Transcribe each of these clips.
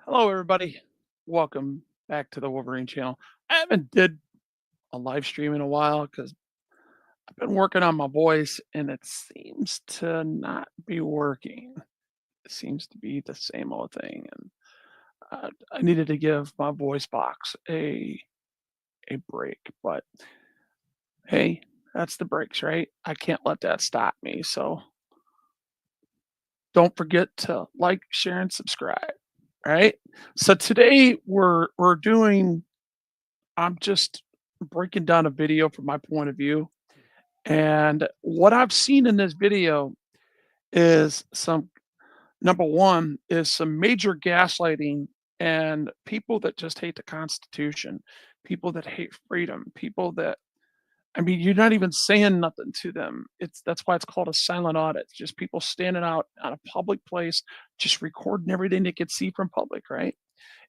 Hello, everybody. Welcome back to the Wolverine channel. I haven't did a live stream in a while because I've been working on my voice and it seems to not be working. It seems to be the same old thing, and I needed to give my voice box a break. But hey, that's the breaks, right? I can't let that stop me. So don't forget to like, share, and subscribe. All right. So today we're doing I'm just breaking down a video from my point of view. And what I've seen in this video is some number one is some major gaslighting and people that just hate the Constitution, people that hate freedom, people that I mean, you're not even saying nothing to them. That's why it's called a silent audit. It's just people standing out on a public place, just recording everything they can see from public, right?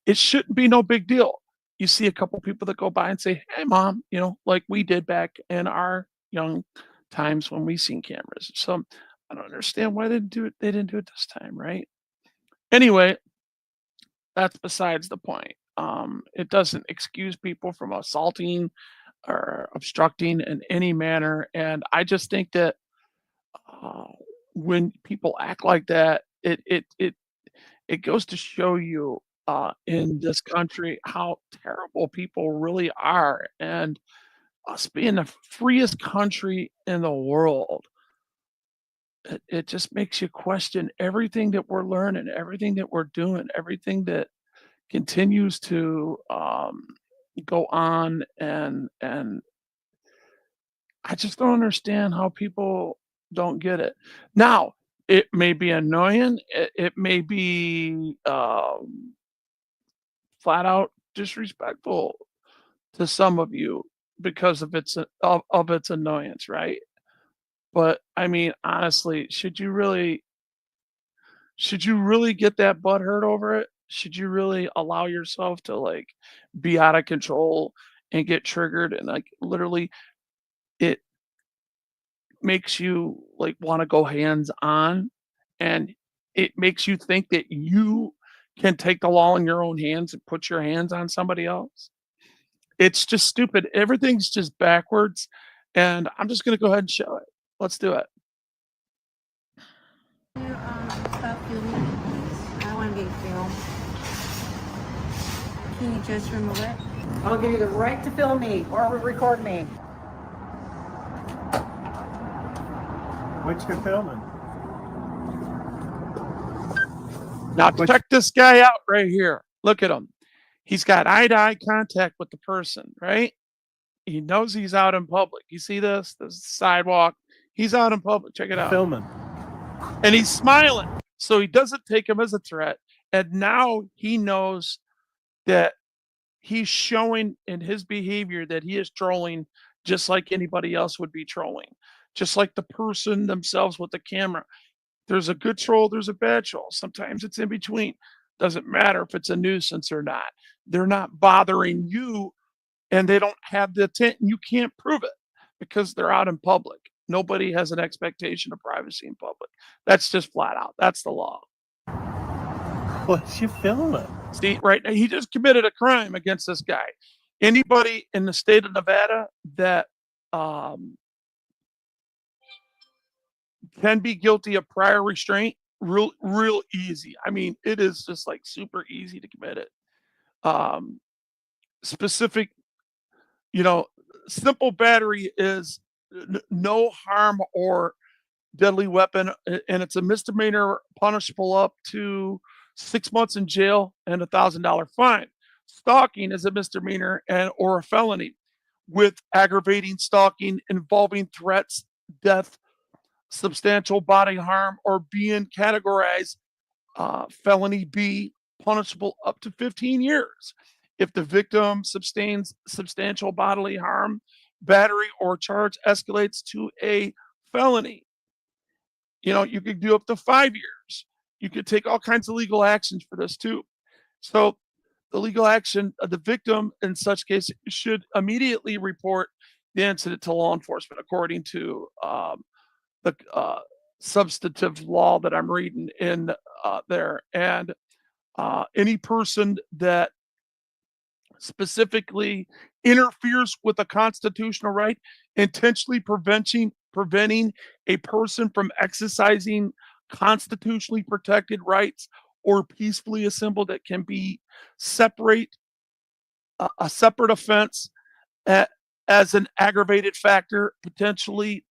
It shouldn't be no big deal. You see a couple people that go by and say, "Hey, mom," like we did back in our young times when we seen cameras. So I don't understand why they didn't do it. They didn't do it this time, right? Anyway, that's besides the point. It doesn't excuse people from assaulting or obstructing in any manner, and I just think that uh, when people act like that, it goes to show you, in this country how terrible people really are, and us being the freest country in the world, it just makes you question everything that we're learning, everything that we're doing, everything that continues to, go on, and I just don't understand how people don't get it. Now, it may be annoying, it may be, flat out disrespectful to some of you because of its annoyance, right? But I mean, honestly, should you really get that butt hurt over it? Should you really allow yourself to like be out of control and get triggered and like literally it makes you like want to go hands on and it makes you think that you can take the law in your own hands and put your hands on somebody else? It's just stupid. Everything's just backwards, and I'm just gonna go ahead and show it. Let's do it. Can you stop filming, please? I don't want to be filmed. Can you just remove it? I'll give you the right to film me or record me. Which you're filming? Now check this guy out right here. Look at him. He's got eye-to-eye contact with the person, right? He knows he's out in public. You see this? This is the sidewalk. He's out in public. Check it out. Filming. And he's smiling. So he doesn't take him as a threat. And now he knows that he's showing in his behavior that he is trolling just like anybody else would be trolling. Just like the person themselves with the camera. There's a good troll, there's a bad troll. Sometimes it's in between. Doesn't matter if it's a nuisance or not. They're not bothering you and they don't have the intent and you can't prove it because they're out in public. Nobody has an expectation of privacy in public. That's just flat out. That's the law. What's you filming? See, right now, he just committed a crime against this guy. Anybody in the state of Nevada that can be guilty of prior restraint, real easy. I mean, it is just like super easy to commit it. Specific, you know, simple battery is no harm or deadly weapon, and it's a misdemeanor punishable up to 6 months in jail and $1,000 fine. Stalking is a misdemeanor and or a felony. with aggravating stalking involving threats, death, substantial bodily harm, or being categorized felony B, punishable up to 15 years. If the victim sustains substantial bodily harm, battery, or charge escalates to a felony, you could do up to 5 years. You could take all kinds of legal actions for this too. So the legal action of the victim in such case should immediately report the incident to law enforcement according to the substantive law that I'm reading in there. And any person that specifically interferes with a constitutional right, intentionally preventing a person from exercising constitutionally protected rights or peacefully assembled, that can be separate a separate offense a- as an aggravated factor, potentially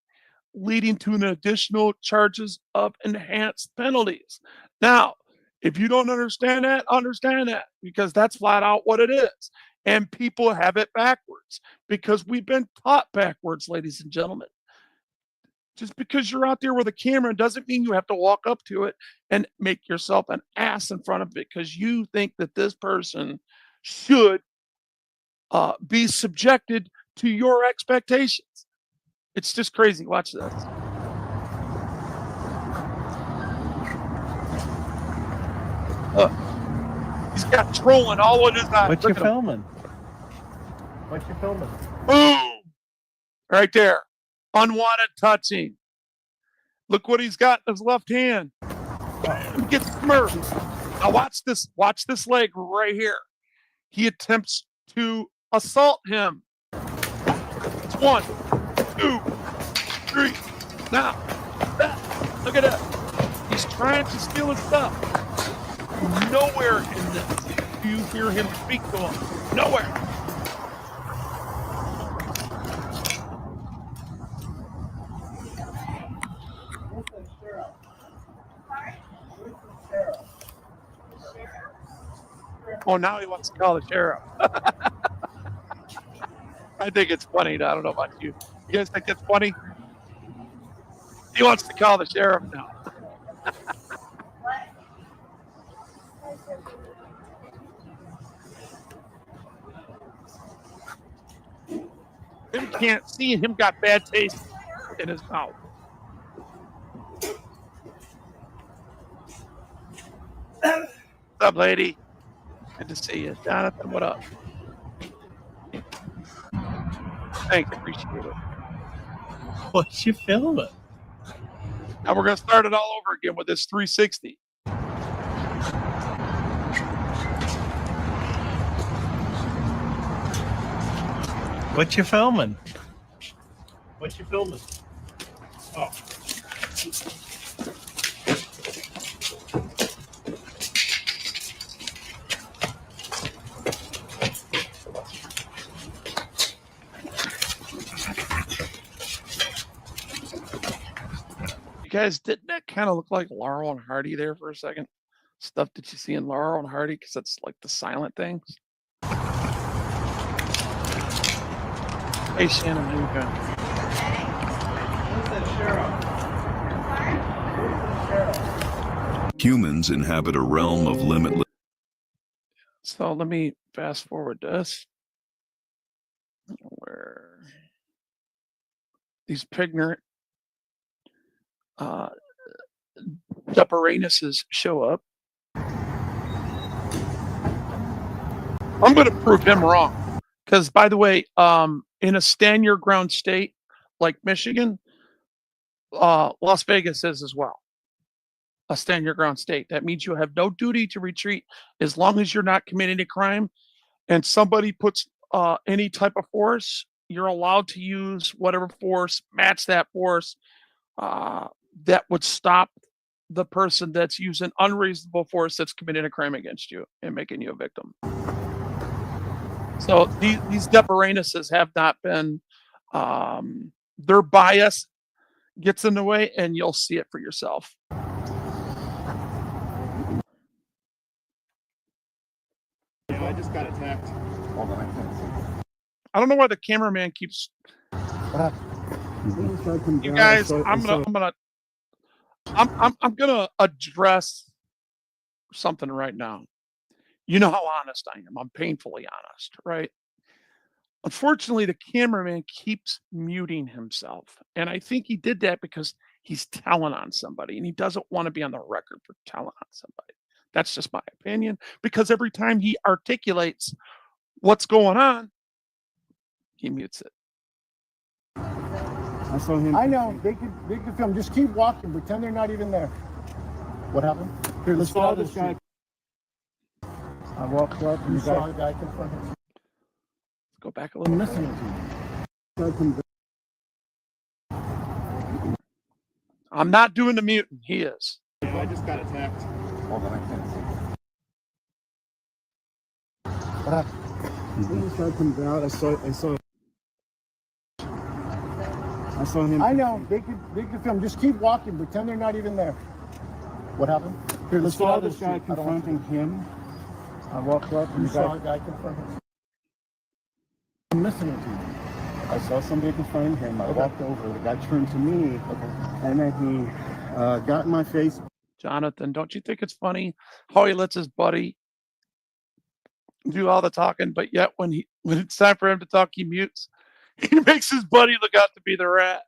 leading to an additional charges of enhanced penalties. Now, if you don't understand that, because that's flat out what it is. And people have it backwards because we've been taught backwards, ladies and gentlemen. Just because you're out there with a camera doesn't mean you have to walk up to it and make yourself an ass in front of it because you think that this person should be subjected to your expectations. It's just crazy. Watch this. Look, he's got trolling all in his eyes. What you Look at him. filming? What you filming? Boom! Right there. Unwanted touching. Look what he's got in his left hand. He gets smurfed. Now watch this. Watch this leg right here. He attempts to assault him. It's 1, 2, 3. Now, look at that. He's trying to steal his stuff. Nowhere in this do you hear him speak to him. Nowhere. Oh, now he wants to call the sheriff. I think it's funny. I don't know about you. You guys think it's funny? He wants to call the sheriff now. Him can't see, and him got bad taste in his mouth. What's up, lady? Good to see you. Jonathan, what up? Thanks, appreciate it. What you filming? Now we're going to start it all over again with this 360. What you filming? What you filming? Oh. You guys, didn't that kind of look like Laurel and Hardy there for a second? Stuff that you see in Laurel and Hardy, because that's like the silent things. Hey, Shannon, how you doing? Humans inhabit a realm of limitless. So let me fast forward this. Where these pignorant Duperanuses show up. I'm going to prove him wrong. Because, by the way, in a stand your ground state like Michigan, Las Vegas is as well a stand your ground state. That means you have no duty to retreat as long as you're not committing a crime and somebody puts any type of force, you're allowed to use whatever force, match that force that would stop the person that's using unreasonable force that's committing a crime against you and making you a victim. So these Duperanuses have not been, their bias gets in the way, and you'll see it for yourself. I just got attacked. Hold on, I can't see. I don't know why the cameraman keeps. You guys, I'm gonna address something right now. You know how honest I am. I'm painfully honest, right? Unfortunately, the cameraman keeps muting himself. And I think he did that because he's telling on somebody and he doesn't want to be on the record for telling on somebody. That's just my opinion. Because every time he articulates what's going on, he mutes it. I saw him. I know. They could film. Just keep walking. Pretend they're not even there. What happened? Here, let's follow follow this guy. I walked up and you saw a guy confront him. Let's go back a little. I'm listening to you. I'm not doing the muting. He is. I just got attacked. Hold on, I can't see. What happened? This guy comes out. I saw him. I know. They could film. Just keep walking. Pretend they're not even there. What happened? Here, let's follow this guy guy confronting him. I walked up and you saw a guy confront him. I'm listening to you. I saw somebody confronting him. I walked over. The guy turned to me, and then he got in my face. Jonathan, don't you think it's funny how he lets his buddy do all the talking, but yet when it's time for him to talk, he mutes? He makes his buddy look out to be the rat.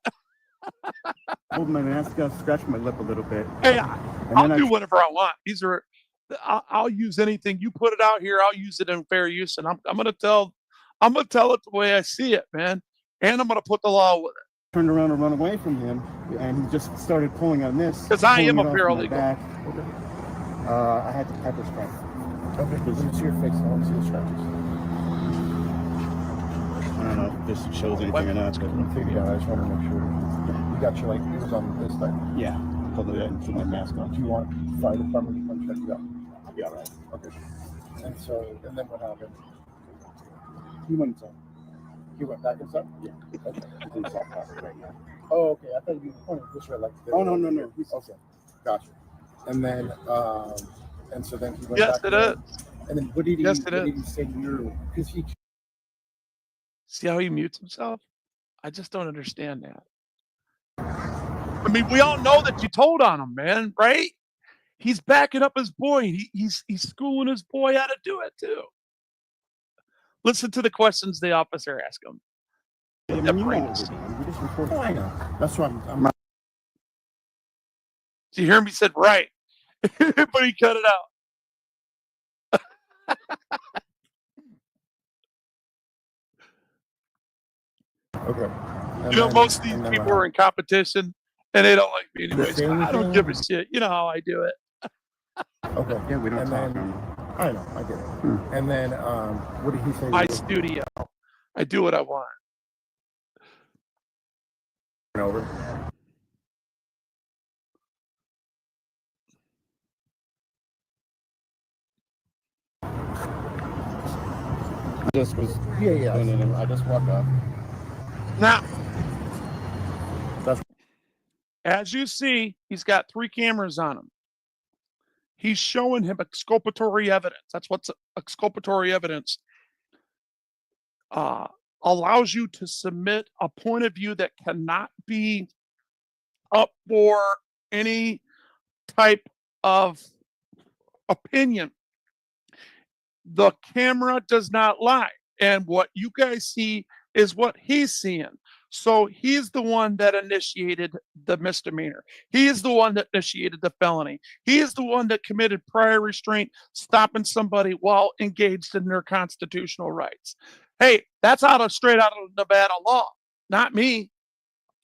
Hold my mask. Scratch my lip a little bit. Hey, And I'll then do whatever I want. I'll use anything. You put it out here, I'll use it in fair use. And I'm gonna tell it the way I see it, man. And I'm gonna put the law with it. turned around and run away from him, and he just started pulling on this. 'Cause I am a pulling it off my paralegal. back. I had to pepper spray. Okay, let me see your face. I want to see the scratches. I don't know if this shows anything or not, but I figured out. I just want to make sure. You got your, it was on this side. yeah. Hold it and put my mask Do on. you want fire department to come check you out? I'll be all right. Okay. And then what happened? He went inside. You went back inside? Yeah. Okay. He's in the soft closet right now. Oh, okay. I thought you pointed this way like this. Oh, no. He's Okay. Gotcha. And then, and so then he went Yes, back. it is. And then what did he, Yes, what it did he say to you? Because he See how he mutes himself? I just don't understand that. I mean, we all know that you told on him, man, right? He's backing up his boy. He's schooling his boy how to do it too. Listen to the questions the officer asked him. I That mean, you know brings. what we're doing. We just record. Oh, I know. That's what I'm Did you hear me? He said right, but he cut it out. okay. And You know, then- most of these and then people what are in competition, and they don't like me Did anyway. they say So I don't anything? give a shit. You know how I do it. happened? Okay. Yeah, we don't And talk. then- I know. I get it. And then, what did he say? to My you? studio. I do what I want. Over. Just was. Yeah. No. I just walked up. Now, That's- as you see, he's got 3 cameras on him. He's showing him exculpatory evidence. That's what's exculpatory evidence. Allows you to submit a point of view that cannot be up for any type of opinion. The camera does not lie. And what you guys see is what he's seeing. So he's the one that initiated the misdemeanor. He is the one that initiated the felony. He is the one that committed prior restraint, stopping somebody while engaged in their constitutional rights. Hey, that's straight out of Nevada law, not me.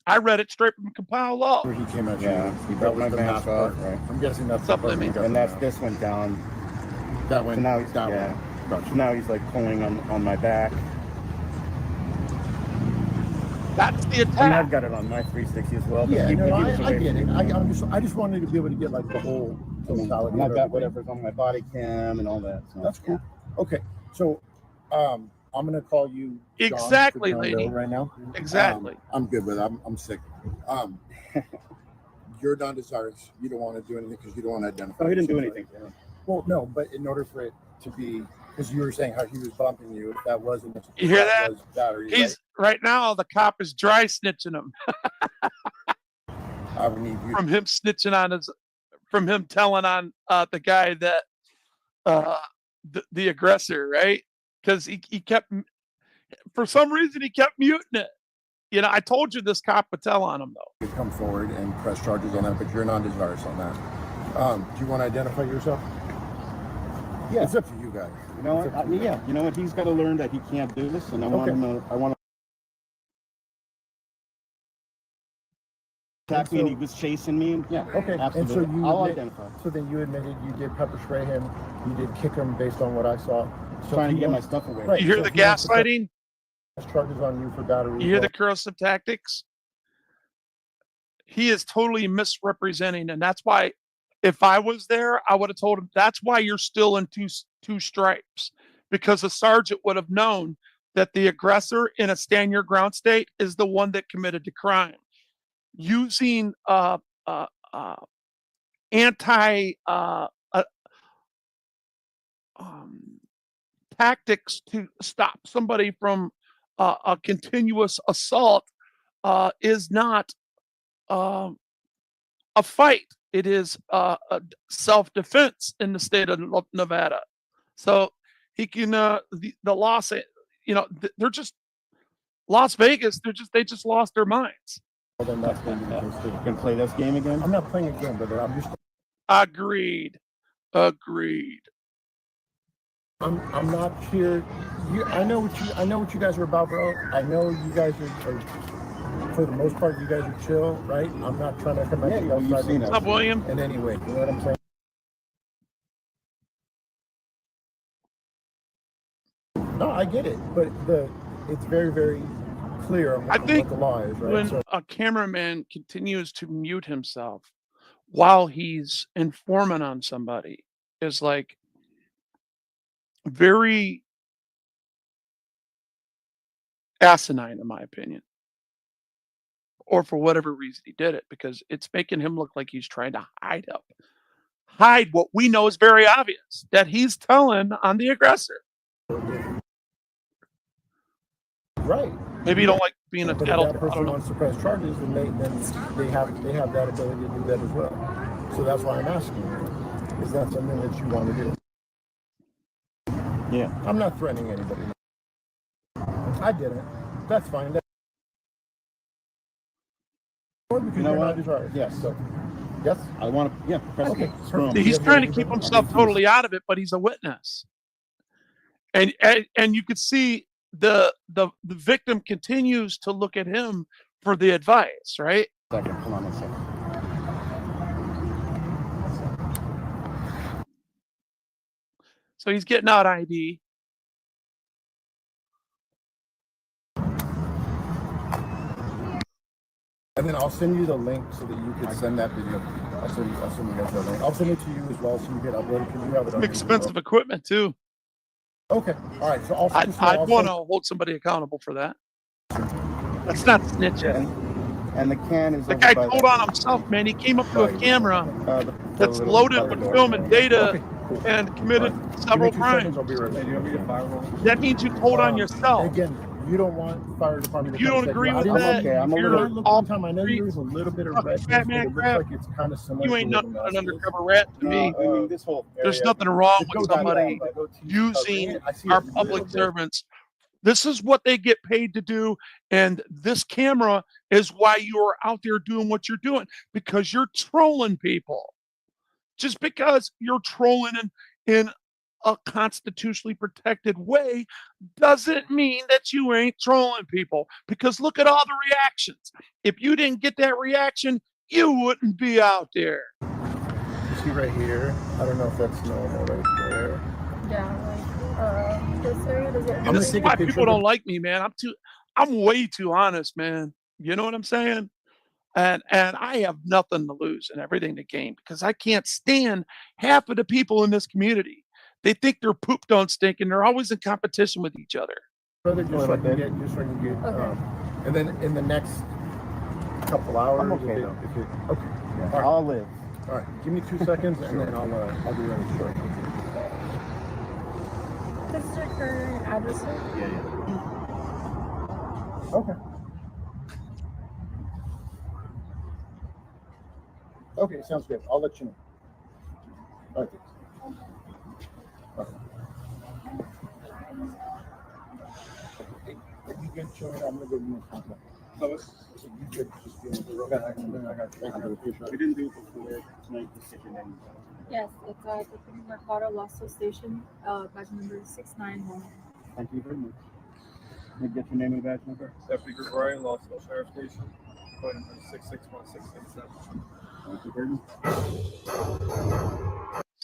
I read it straight from compiled law. Where he came at Yeah, you. he That broke was my the mask part, off. right? I'm guessing that's What's up, the part Lemmy? we got And from this went down. that So went. now he's that yeah. way. Gotcha. So now he's like pulling on my back. That's the And attack. I've got it on my 360 as well. But Yeah, he no, was I away get from it. me. I just wanted to be able to get like the whole totality. And I've of got everything. whatever's on my body cam and all that. So. That's cool. Okay, so I'm gonna call you John for Exactly, John lady. Doe right now. Exactly. I'm good with it. I'm sick. You're non-desirous. You don't want to do anything because you don't want to identify. Oh, he didn't do yourself, anything. right? Well, no, but in order for it to be Because you were saying how he was bumping you. If that wasn't, You hear that? was battery, He's right now. The cop is dry snitching him right? I would need you. from him snitching on from him telling on the guy that the aggressor, right? Because he kept, for some reason, he kept muting it. You know, I told you this cop would tell on him though. Come forward and press charges on that, but you're non-desirous on that. Do you want to identify yourself? Yeah. It's up to you guys. You know what? Yeah. You know what? He's got to learn that he can't do this, and I want him to. I want to attack me, and he was chasing me. Yeah. Okay. Absolutely. And so you I'll identify. So then you admitted you did pepper spray him. You did kick him based on what I saw. So Trying to he get my wants- stuff away. Right. You hear so the he wants to put gaslighting? charges on you for battery. You hear the corrosive tactics? He is totally misrepresenting, and that's why, if I was there, I would have told him that's why you're still in two stripes, because the sergeant would have known that the aggressor in a stand your ground state is the one that committed the crime. Using anti tactics to stop somebody from a continuous assault is not a fight. It is a self-defense in the state of Nevada. So he can the Los, they're just Las Vegas. They just lost their minds. Well, then that's going to be the case too. You gonna play this game again? I'm not playing a game, brother. I'm just. Agreed. I'm not here. I know what you guys are about, bro. I know you guys are for the most part, you guys are chill, right? I'm not trying to come at you you've guys seen What's up, William? in any way. You know what I'm saying? No, I get it, but it's very, very clear on I think what the law is, right? When So a cameraman continues to mute himself while he's informing on somebody is like very asinine, in my opinion. Or for whatever reason he did it, because it's making him look like he's trying to hide what we know is very obvious, that he's telling on the aggressor. right. Maybe you don't like being a But if tattle. that I person don't know. wants to press charges, then they have that ability to do that as well. So that's why I'm asking you: is that something that you want to do? Yeah. I'm not threatening anybody. I didn't. That's fine. Because You know you're what? not desirous. Yes. So, yes. I want to. Yeah. Press Okay, it. Screw 'em. perfect. He's Yeah, trying to yeah, keep yeah. himself totally out of it, but he's a witness. And you could see the victim continues to look at him for the advice, right? Second. Hold on a second. So he's getting out ID. And then I'll send you the link so that you can send that video. I'll send you guys that link. I'll send it to you as well so you get uploaded because you have it on Some YouTube as expensive equipment too. well. Okay. All right. So I'd want to hold somebody accountable for that. That's not snitching. And the can is. The over guy by told that- on himself, man. He came up to a camera the that's little loaded color with door. film and data Okay, cool. and committed Give me several 2 crimes. seconds, I'll be right back. That means you told on yourself. Again, you don't want fire department. You to don't come agree say, with "I didn't that? see okay, I'm a you." little- When I looked off one time, I know there's a little bit of fucking redness, fat but man it looks crap. like it's kind of similar. You ain't to nothing what but an it is. undercover rat to me. I mean, this whole There's area- nothing wrong The with goatee somebody by goatee using covering it, I see our a little public bit. servants. This is what they get paid to do. And this camera is why you are out there doing what you're doing, because you're trolling people. Just because you're trolling in a constitutionally protected way doesn't mean that you ain't trolling people, because look at all the reactions. If you didn't get that reaction, you wouldn't be out there. You see right here? I don't know if that's normal right there. Yeah, like this area does it. I'm And gonna this is take a why picture people of the- don't like me, man. I'm way too honest, man. You know what I'm saying? And I have nothing to lose and everything to gain, because I can't stand half of the people in this community. They think their poop don't stink, and they're always in competition with each other. Brother, just so I Little can bit. get, just so I can get, Okay. and then in the next couple hours. I'm okay, if it- though. if it- okay. Yeah, All right. I'll live. All right. Give me 2 seconds, and then I'll be ready to start. This is your current address, sir? Okay. Okay, sounds good. I'll let you know. Okay. If you get showing, I'm gonna give you my contact. So you could just be on the road. I got you. We didn't do it before tonight. Just get your name. Yes, it's at the Mercado Lasso Station, badge number 691. Thank you very much. Can I get your name and badge number? Deputy Gregorian, Lasso Sheriff Station, phone number 661-687. Thank you very much.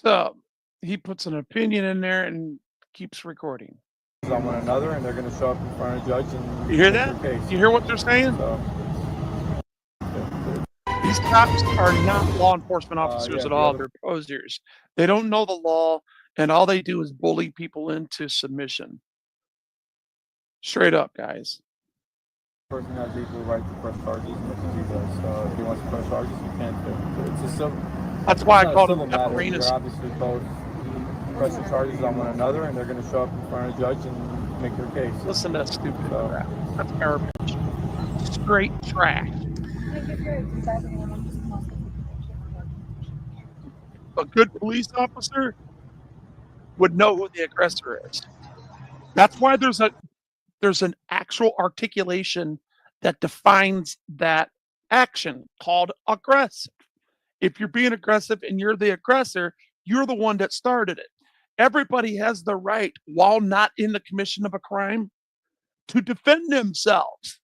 So he puts an opinion in there and keeps recording. On one another, and they're going to show up in front of a judge and You hear make that? their case. You hear what they're saying? So, These cops are not law enforcement officers yeah, at the all. other- They're posers. They don't know the law, and all they do is bully people into submission. Straight up, guys. person has equal right to press charges, much as he does. So if he wants to press charges, he can too. It's a civil. That's why I it's not a called civil him matter. Arenas. They're obviously both pressing charges on one another, and they're going to show up in front of a judge and make their case. Listen to that stupid So- crap. That's garbage. Straight trash. Thank you for your feedback, and I'm just gonna also A good police officer would know who the aggressor is. That's why there's an actual articulation that defines that action called aggressive. If you're being aggressive and you're the aggressor, you're the one that started it. Everybody has the right, while not in the commission of a crime, to defend themselves.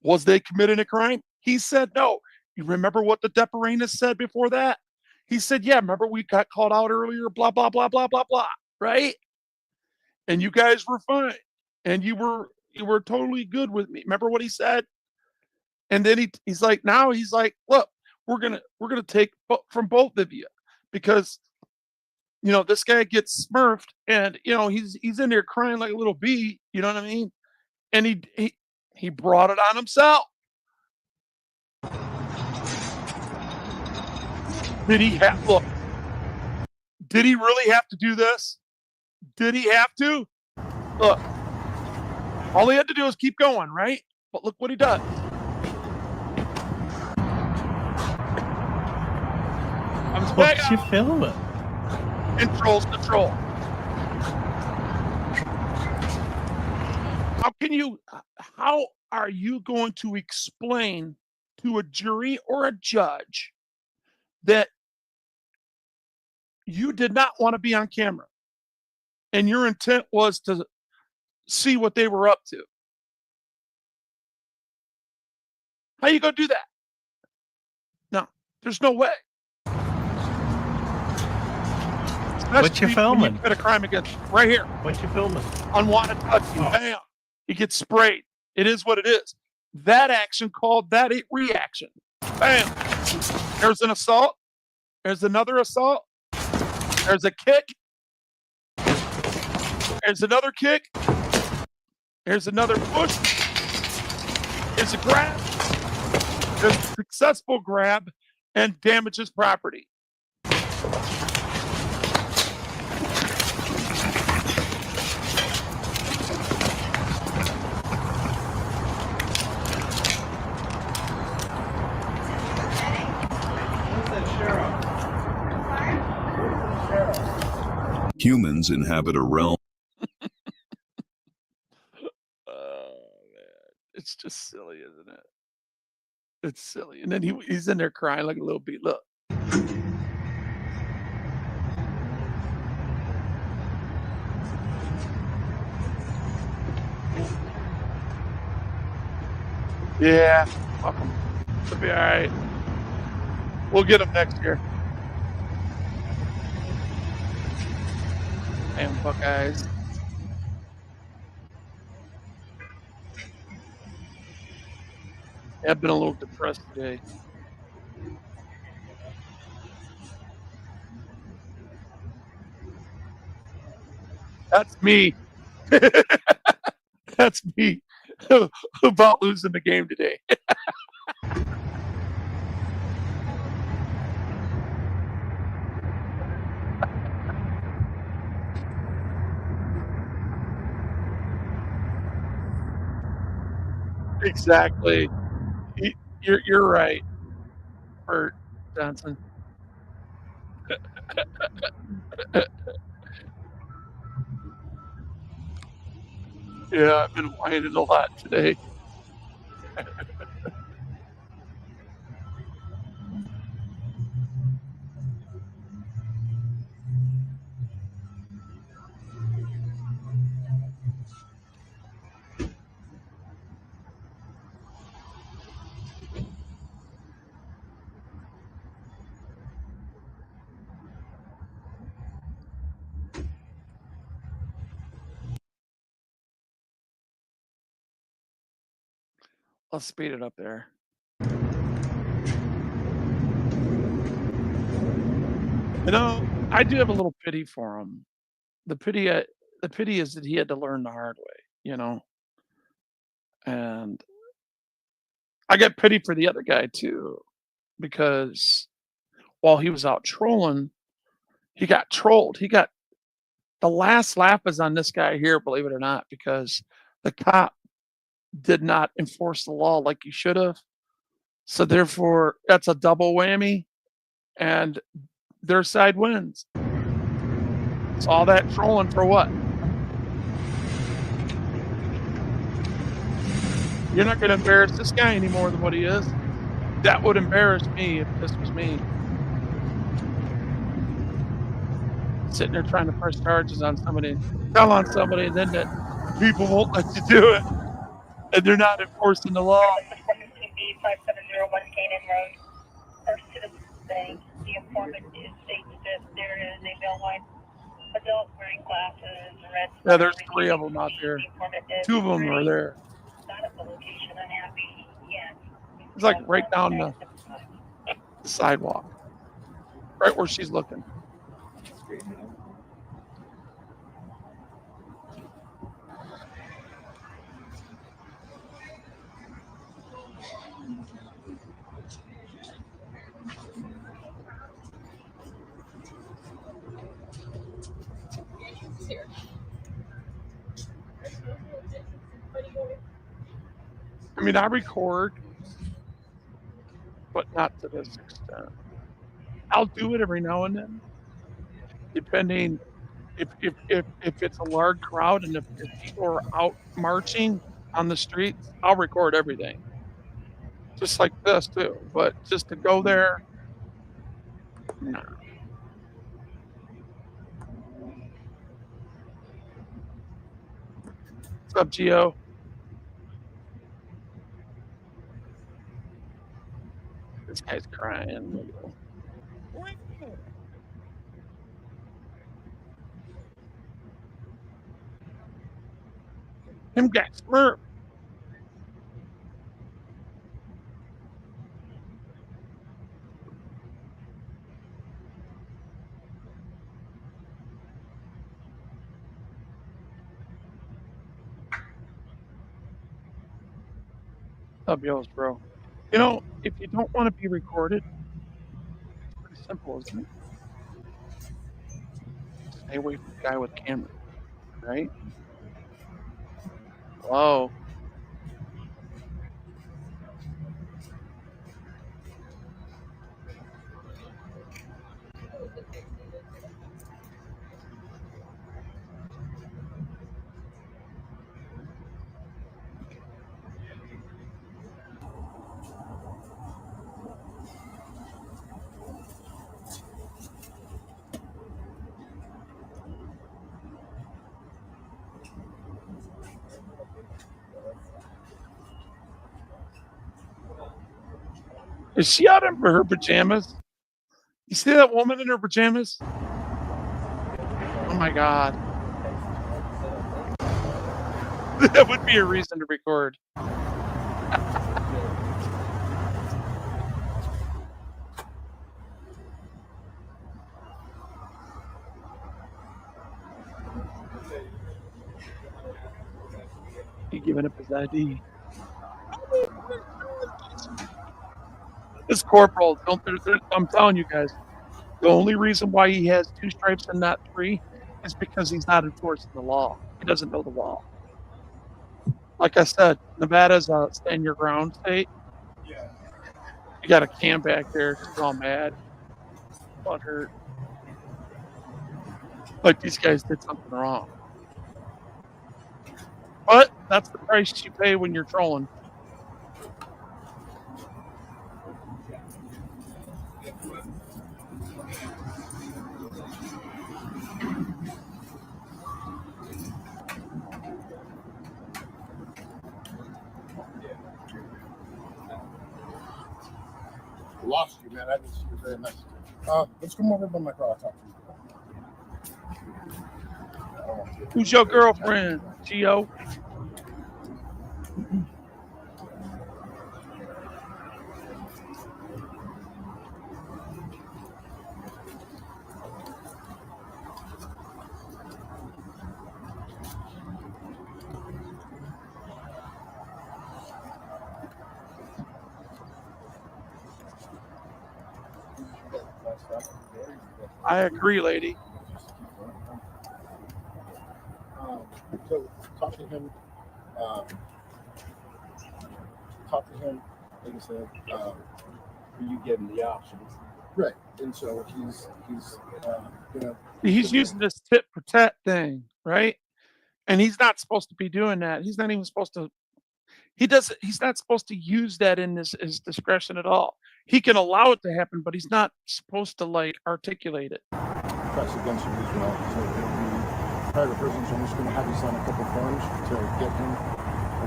Was they committing a crime? He said no. You remember what the Deparenas said before that? He said, yeah, remember we got called out earlier, blah, blah, blah, blah, blah, blah, right? And you guys were fine. And you were totally good with me. Remember what he said? And then he's like, look, we're gonna take from both of you, because this guy gets smurfed, and he's in there crying like a little bee, you know what I mean? And he brought it on himself. Did he really have to do this? Did he have to? Look, all he had to do is keep going, right? But look what he does. Comes back What you out, filming? controls control. How are you going to explain to a jury or a judge that you did not want to be on camera and your intent was to see what they were up to? How you gonna do that? No, there's no way. What you Especially when filming? commit a crime against right here. What you filming? Unwanted touching. Oh. Bam. He gets sprayed. It is what it is. That action called that a reaction. Bam. There's an assault. There's another assault. There's a kick. There's another kick. There's another push. There's a grab. There's a successful grab and damages property. Humans inhabit a realm. Oh man, it's just silly, isn't it? It's silly. And then he's in there crying like a little bee. Look. Yeah, fuck him. It'll be all right. We'll get him next year. Damn Buckeyes. I've been a little depressed today. That's me. That's me about losing the game today. Exactly. You're right, Bert Johnson. Yeah, I've been whining a lot today. I'll speed it up there. You know, I do have a little pity for him. The pity, the pity is that he had to learn the hard way, you know? And I get pity for the other guy too, because while he was out trolling, he got trolled. He got the last laugh is on this guy here, believe it or not, because the cop did not enforce the law like he should have. So therefore, that's a double whammy, and their side wins. It's all that trolling for what? You're not going to embarrass this guy any more than what he is. That would embarrass me if this was me. Sitting there trying to press charges on somebody, tell on somebody, and then that people won't let you do it, and they're not enforcing the law. 5701 Canaan Road. First Citizens Bank. The informant states that there is a male white adult wearing glasses, red. Yeah, there's 3 of them out there. 2 of them are there. Not at the location, unhappy yet. It's like right down the sidewalk, right where she's looking. I mean, I record, but not to this extent. I'll do it every now and then, depending if it's a large crowd and if people are out marching on the streets, I'll record everything, just like this too. But just to go there, no. What's up, Gio? This guy's crying. Look at him. Him got smurf. What's up, yours, bro? You know, if you don't want to be recorded, it's pretty simple, isn't it? Stay away from the guy with camera, right? Hello. Is she out in her pajamas? You see that woman in her pajamas? Oh my God. That would be a reason to record. He giving up his ID. This corporal, I'm telling you guys, the only reason why he has 2 stripes and not 3 is because he's not enforcing the law. He doesn't know the law. Like I said, Nevada's a stand your ground state. Yeah. You got a Cam back there. She's all mad, butthurt. Like these guys did something wrong. But that's the price you pay when you're trolling. Lost you, man. I didn't see you very nice. Let's come over by my car. I'll talk to you. Who's your girlfriend, Gio? I agree, lady. So talk to him. Like I said, You give him the options. right. And so he's gonna. He's using this tit for tat thing, right? And he's not supposed to be doing that. He's not even supposed to. He's not supposed to use that in his discretion at all. He can allow it to happen, but he's not supposed to like articulate it. Press against him as well. So it'll be private prison. So I'm just gonna have you sign a couple forms to get him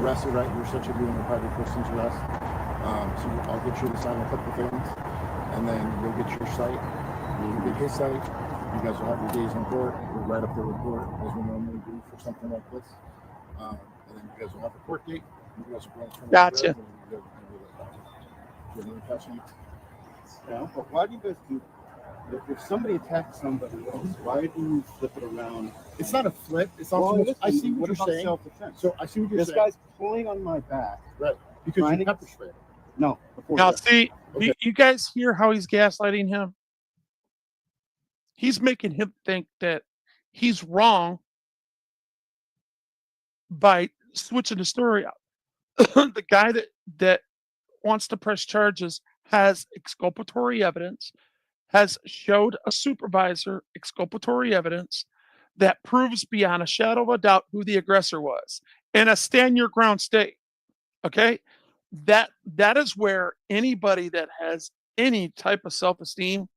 arrested. Right? You're such a doing a private person's arrest. So I'll get you to sign a couple things, and then you'll get your site. You'll get his site. You guys will have your days in court. We'll write up the report as we normally do for something like this. And then you guys will have a court date. You guys will go in front of the Gotcha. judge, and you guys will do any questions? Yeah, but why do you guys do that? If somebody attacks somebody else, why do you flip it around? It's not a flip. It's not. Well, so much, I see what you're about saying. Self-defense? So I see what you're This saying. guy's pulling on my back. Right. Because Trying you to- pepper sprayed him. No. Before Now, that. see, Okay. you guys hear how he's gaslighting him? He's making him think that he's wrong by switching the story up. The guy that wants to press charges has exculpatory evidence, has showed a supervisor exculpatory evidence that proves beyond a shadow of a doubt who the aggressor was in a stand your ground state. Okay? That is where anybody that has any type of self-esteem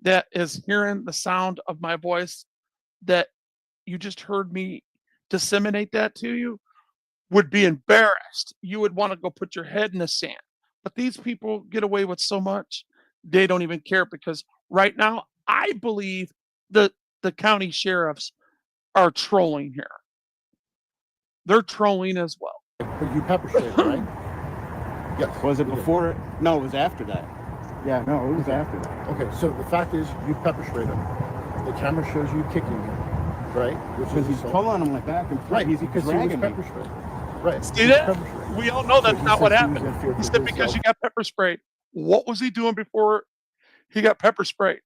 that is hearing the sound of my voice that you just heard me disseminate that to you would be embarrassed. You would want to go put your head in the sand. But these people get away with so much, they don't even care because right now I believe the county sheriffs are trolling here. They're trolling as well. But you pepper sprayed him, right? Yes. Was it before? No, it was after that. Yeah, no, it was after that. Okay, so the fact is, you pepper sprayed him. The camera shows you kicking him, right? Which Because is he's assault. pulling on my back and Right, he's because he was dragging me. pepper sprayed. Right. See he was that? pepper sprayed. We all know that's So he not what says he was happened. in fear He for said because himself. you got pepper sprayed. What was he doing before he got pepper sprayed?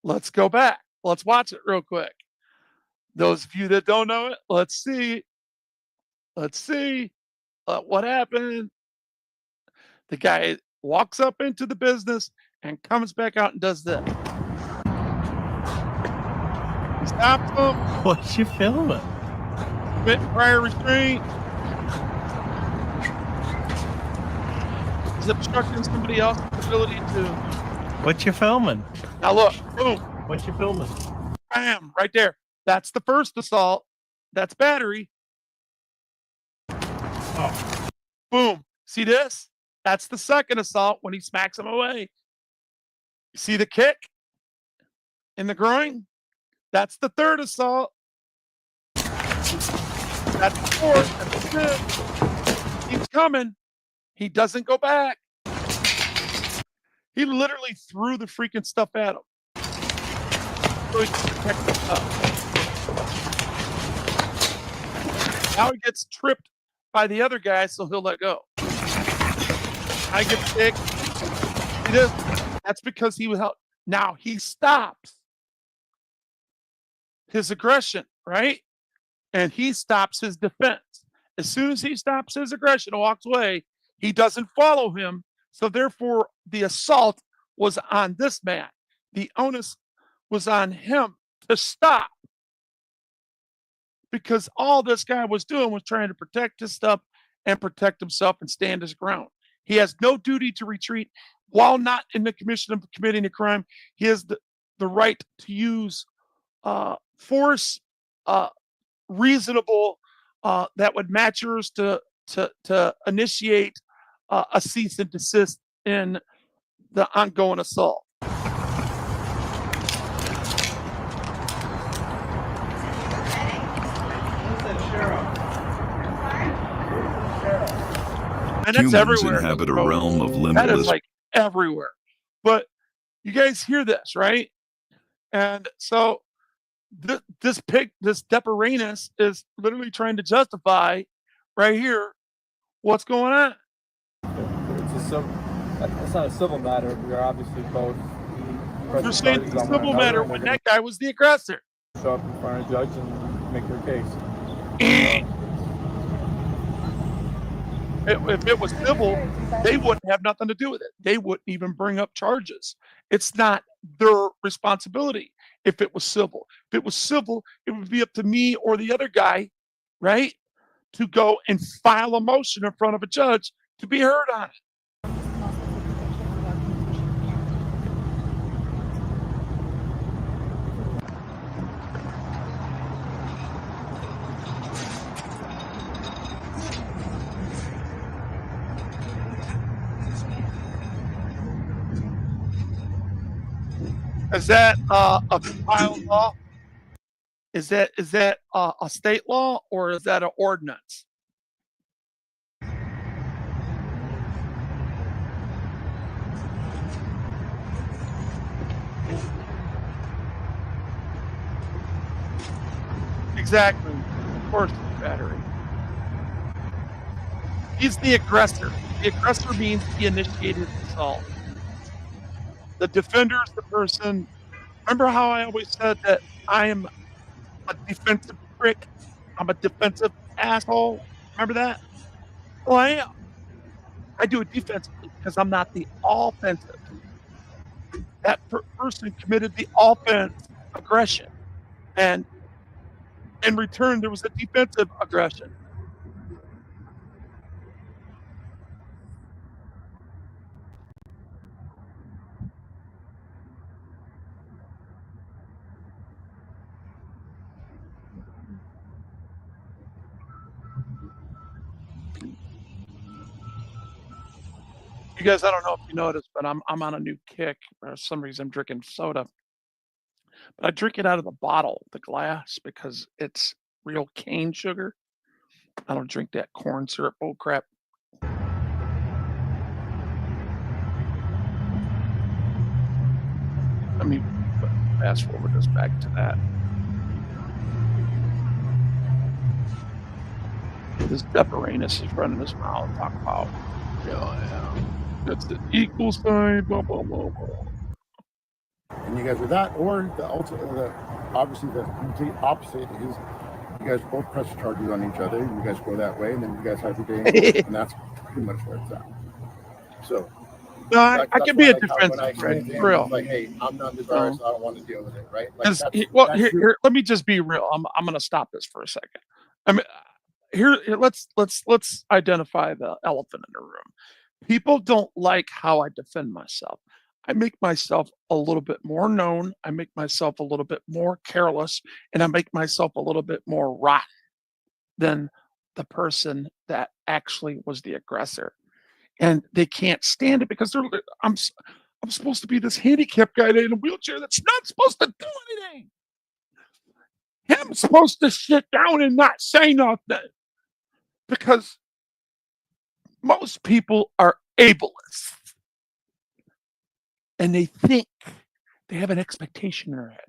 Let's go back. Let's watch it real quick. Those of you that don't know it, let's see. Let's see what happened. The guy walks up into the business and comes back out and does this. He stops him, What you filming? bit prior restraint. He's obstructing somebody else's ability to. What you filming? Now look, boom, What you filming? bam, right there. That's the first assault. That's battery. Oh, Boom. See this? That's the second assault when he smacks him away. You see the kick in the groin? That's the third assault. That's the fourth. That's the fifth. Keeps coming. He doesn't go back. He literally threw the freaking stuff at him. So he can protect himself. Now he gets tripped by the other guy, so he'll let go. I get sick. See this? That's because he was out. Now he stops his aggression, right? And he stops his defense. As soon as he stops his aggression and walks away, he doesn't follow him. So therefore, the assault was on this man. The onus was on him to stop, because all this guy was doing was trying to protect his stuff and protect himself and stand his ground. He has no duty to retreat while not in the commission of committing a crime. He has the right to use force, uh, reasonable, that would match yours to initiate a cease and desist in the ongoing assault. And that's Humans everywhere. inhabit a folks. realm of That is limitless. like everywhere. But you guys hear this, right? And so this Deparanus is literally trying to justify right here what's going on. It's not a civil matter. We are obviously both. You're saying it's a civil matter when that guy was the aggressor. Show up in front of a judge and make their case. If it was civil, they wouldn't have nothing to do with it. They wouldn't even bring up charges. It's not their responsibility if it was civil. If it was civil, it would be up to me or the other guy, right, to go and file a motion in front of a judge to be heard on it. Is that a compiled law? Is that a state law, or is that an ordinance? Exactly. Of course, it's battery. He's the aggressor. The aggressor means he initiated the assault. The defender is the person. Remember how I always said that I am a defensive prick? I'm a defensive asshole. Remember that? Well, I am. I do it defensively because I'm not the offensive. That person committed the offense aggression, and in return, there was a defensive aggression. You guys, I don't know if you noticed, but I'm on a new kick. For some reason, I'm drinking soda, but I drink it out of the bottle, the glass, because it's real cane sugar. I don't drink that corn syrup bull crap. Let me fast forward this back to that. This Deparanus is running his mouth, talk about, yeah, that's the equal sign, blah, blah, blah, blah. And you guys are that, or obviously the complete opposite is you guys both press charges on each other, you guys go that way, and then you guys have to get and that's pretty much where it's at. So no, I can be a defensive friend, for real. Like, hey, I'm not desirous, I don't want to deal with it, right? Like here, let me just be real. I'm going to stop this for a second. I mean, here, let's identify the elephant in the room. People don't like how I defend myself. I make myself a little bit more known. I make myself a little bit more careless, and I make myself a little bit more rotten than the person that actually was the aggressor. And they can't stand it because I'm supposed to be this handicapped guy in a wheelchair that's not supposed to do anything. I'm supposed to sit down and not say nothing because most people are ableists. And they think they have an expectation in their head.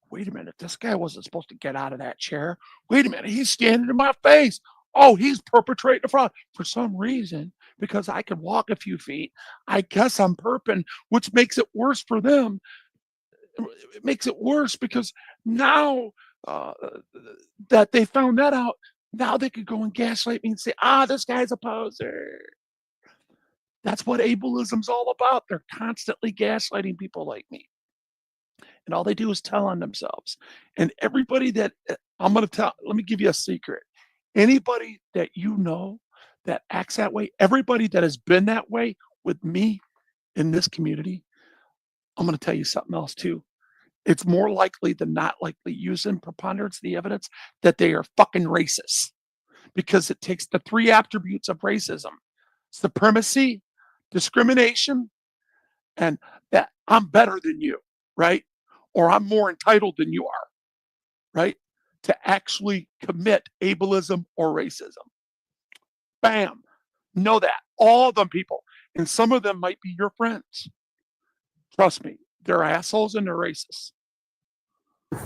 Wait a minute, this guy wasn't supposed to get out of that chair. Wait a minute, he's standing in my face. Oh, he's perpetrating a fraud. For some reason, because I could walk a few feet, I guess I'm perping, which makes it worse for them. It makes it worse because now that they found that out, Now they could go and gaslight me and say, this guy's a poser. That's what ableism's all about. They're constantly gaslighting people like me. And all they do is tell on themselves. And everybody that let me give you a secret. Anybody that you know that acts that way, everybody that has been that way with me in this community, I'm going to tell you something else too. It's more likely than not likely using preponderance of the evidence that they are fucking racist because it takes the three attributes of racism: supremacy, discrimination, and that I'm better than you, right? Or I'm more entitled than you are, right? To actually commit ableism or racism. Bam. Know that. All of them people. And some of them might be your friends. Trust me, they're assholes and they're racists.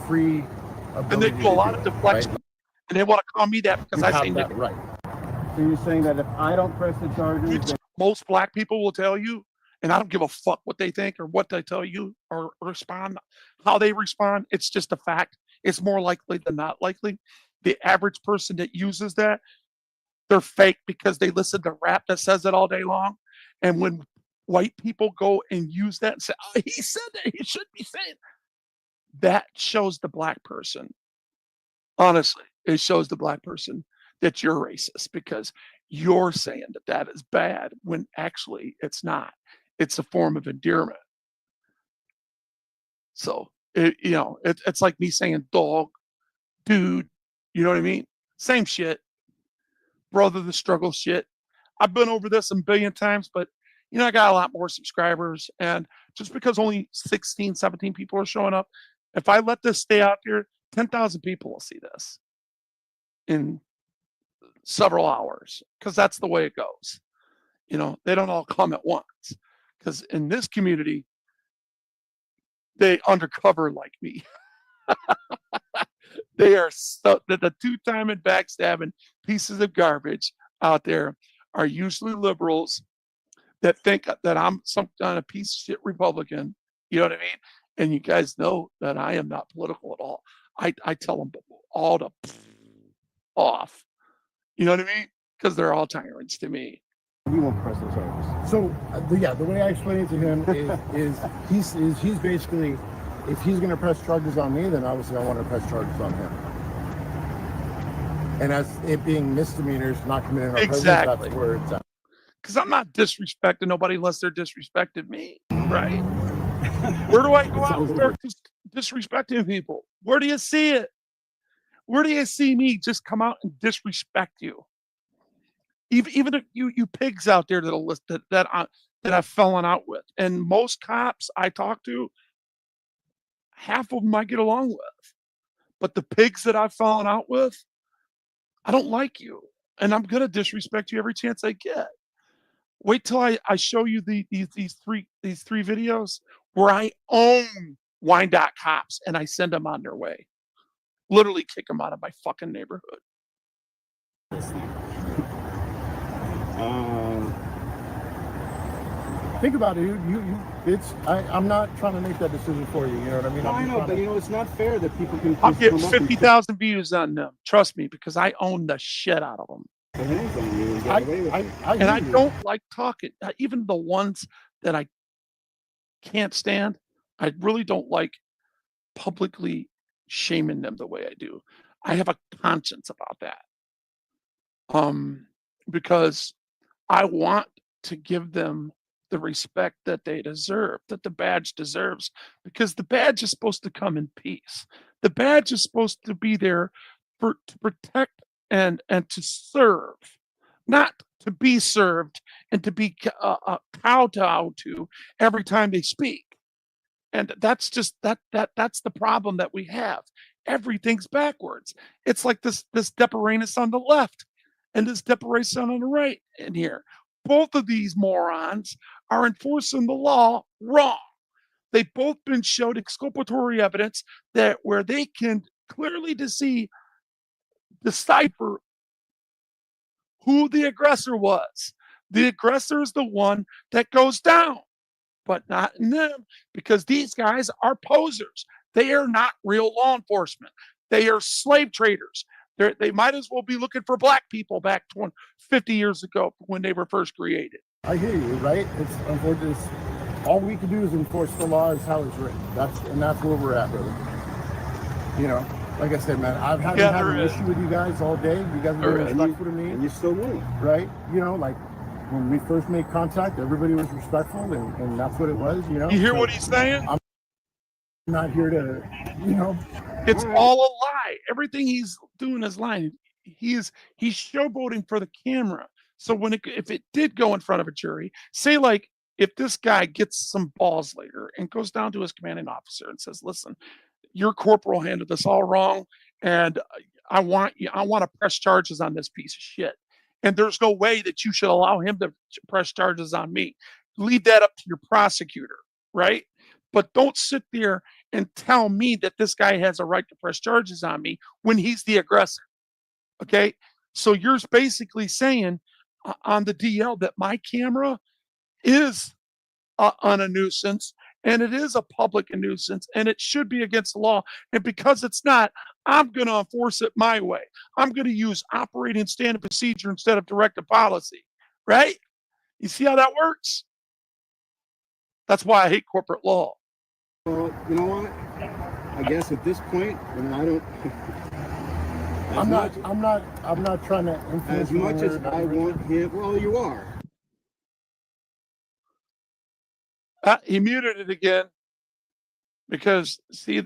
Free And they ability do to a lot do of it, deflection. right? And they want to call me that because You I have say that nigger. right. So you're saying that if I don't press the charges, Which then most black people will tell you, and I don't give a fuck what they think or what they tell you or respond, how they respond. It's just a fact. It's more likely than not likely. The average person that uses that, they're fake because they listen to rap that says it all day long. And when white people go and use that and say, he said that, he should be saying that, shows the black person. Honestly, it shows the black person that you're racist because you're saying that that is bad when actually it's not. It's a form of endearment. So, it's like me saying dog, dude, you know what I mean? Same shit, brother, the struggle shit. I've been over this a billion times, but I got a lot more subscribers. And just because only 16, 17 people are showing up, if I let this stay out there, 10,000 people will see this in several hours because that's the way it goes. They don't all come at once because in this community, they undercover like me. They are so that the two-time and backstabbing pieces of garbage out there are usually liberals that think that I'm some kind of piece of shit Republican. You know what I mean? And you guys know that I am not political at all. I tell them all to off. You know what I mean? Because they're all tyrants to me. we won't press the charges. So the way I explain it to him is he's basically, if he's going to press charges on me, then obviously I want to press charges on him. And as it being misdemeanors, not committing our Exactly. presence, that's where it's at. Because I'm not disrespecting nobody unless they're disrespecting me, right? Where do I go out and start disrespecting people? Where do you see it? Where do you see me just come out and disrespect you? Even if you pigs out there that'll list that I've fallen out with, and most cops I talk to, half of them I get along with, but the pigs that I've fallen out with, I don't like you, and I'm gonna disrespect you every chance I get. Wait till I show you these three videos where I own Wyandotte cops and I send them on their way. Literally kick them out of my fucking neighborhood. Think about it. I'm not trying to make that decision for you. You know what I mean? No, I know, but it's not fair that people can. I'll just get come up and 50,000 views on them. Trust me, because I own the shit out of them. put their hands on you and get away with it. And I don't like talking. Even the ones that I can't stand, I really don't like publicly shaming them the way I do. I have a conscience about that. Because I want to give them the respect that they deserve, that the badge deserves, because the badge is supposed to come in peace. The badge is supposed to be there to protect and to serve, not to be served and to be kowtowed to every time they speak. And that's just that's the problem that we have. Everything's backwards. It's like this Deparanus on the left and this Deparanus on the right in here. Both of these morons are enforcing the law wrong. They've both been showed exculpatory evidence that where they can clearly decipher who the aggressor was. The aggressor is the one that goes down, but not in them, because these guys are posers. They are not real law enforcement. They are slave traders. They might as well be looking for black people back 50 years ago when they were first created. I hear you, right? It's unfortunate. All we can do is enforce the law as how it's written. That's where we're at, brother. You know, like I said, man, I've had an issue with you guys all day. You guys have been respectful to me, and you still win, right? You know, like when we first made contact, everybody was respectful, and that's what it was. You know. You hear what he's saying? I'm not here to, you know. It's all a lie. Everything he's doing is lying. He's showboating for the camera. So if it did go in front of a jury, say like if this guy gets some balls later and goes down to his commanding officer and says, "Listen, your corporal handled this all wrong, and I want to press charges on this piece of shit. And there's no way that you should allow him to press charges on me." Leave that up to your prosecutor, right? But don't sit there and tell me that this guy has a right to press charges on me when he's the aggressor. Okay. So you're basically saying on the DL that my camera is on a nuisance, and it is a public nuisance, and it should be against the law. And because it's not, I'm going to enforce it my way. I'm going to use operating standard procedure instead of directive policy, right? You see how that works? That's why I hate corporate law. Well, you know what? I guess at this point, and I don't. I'm not trying to influence. As much as I want him, well, you are. He muted it again because see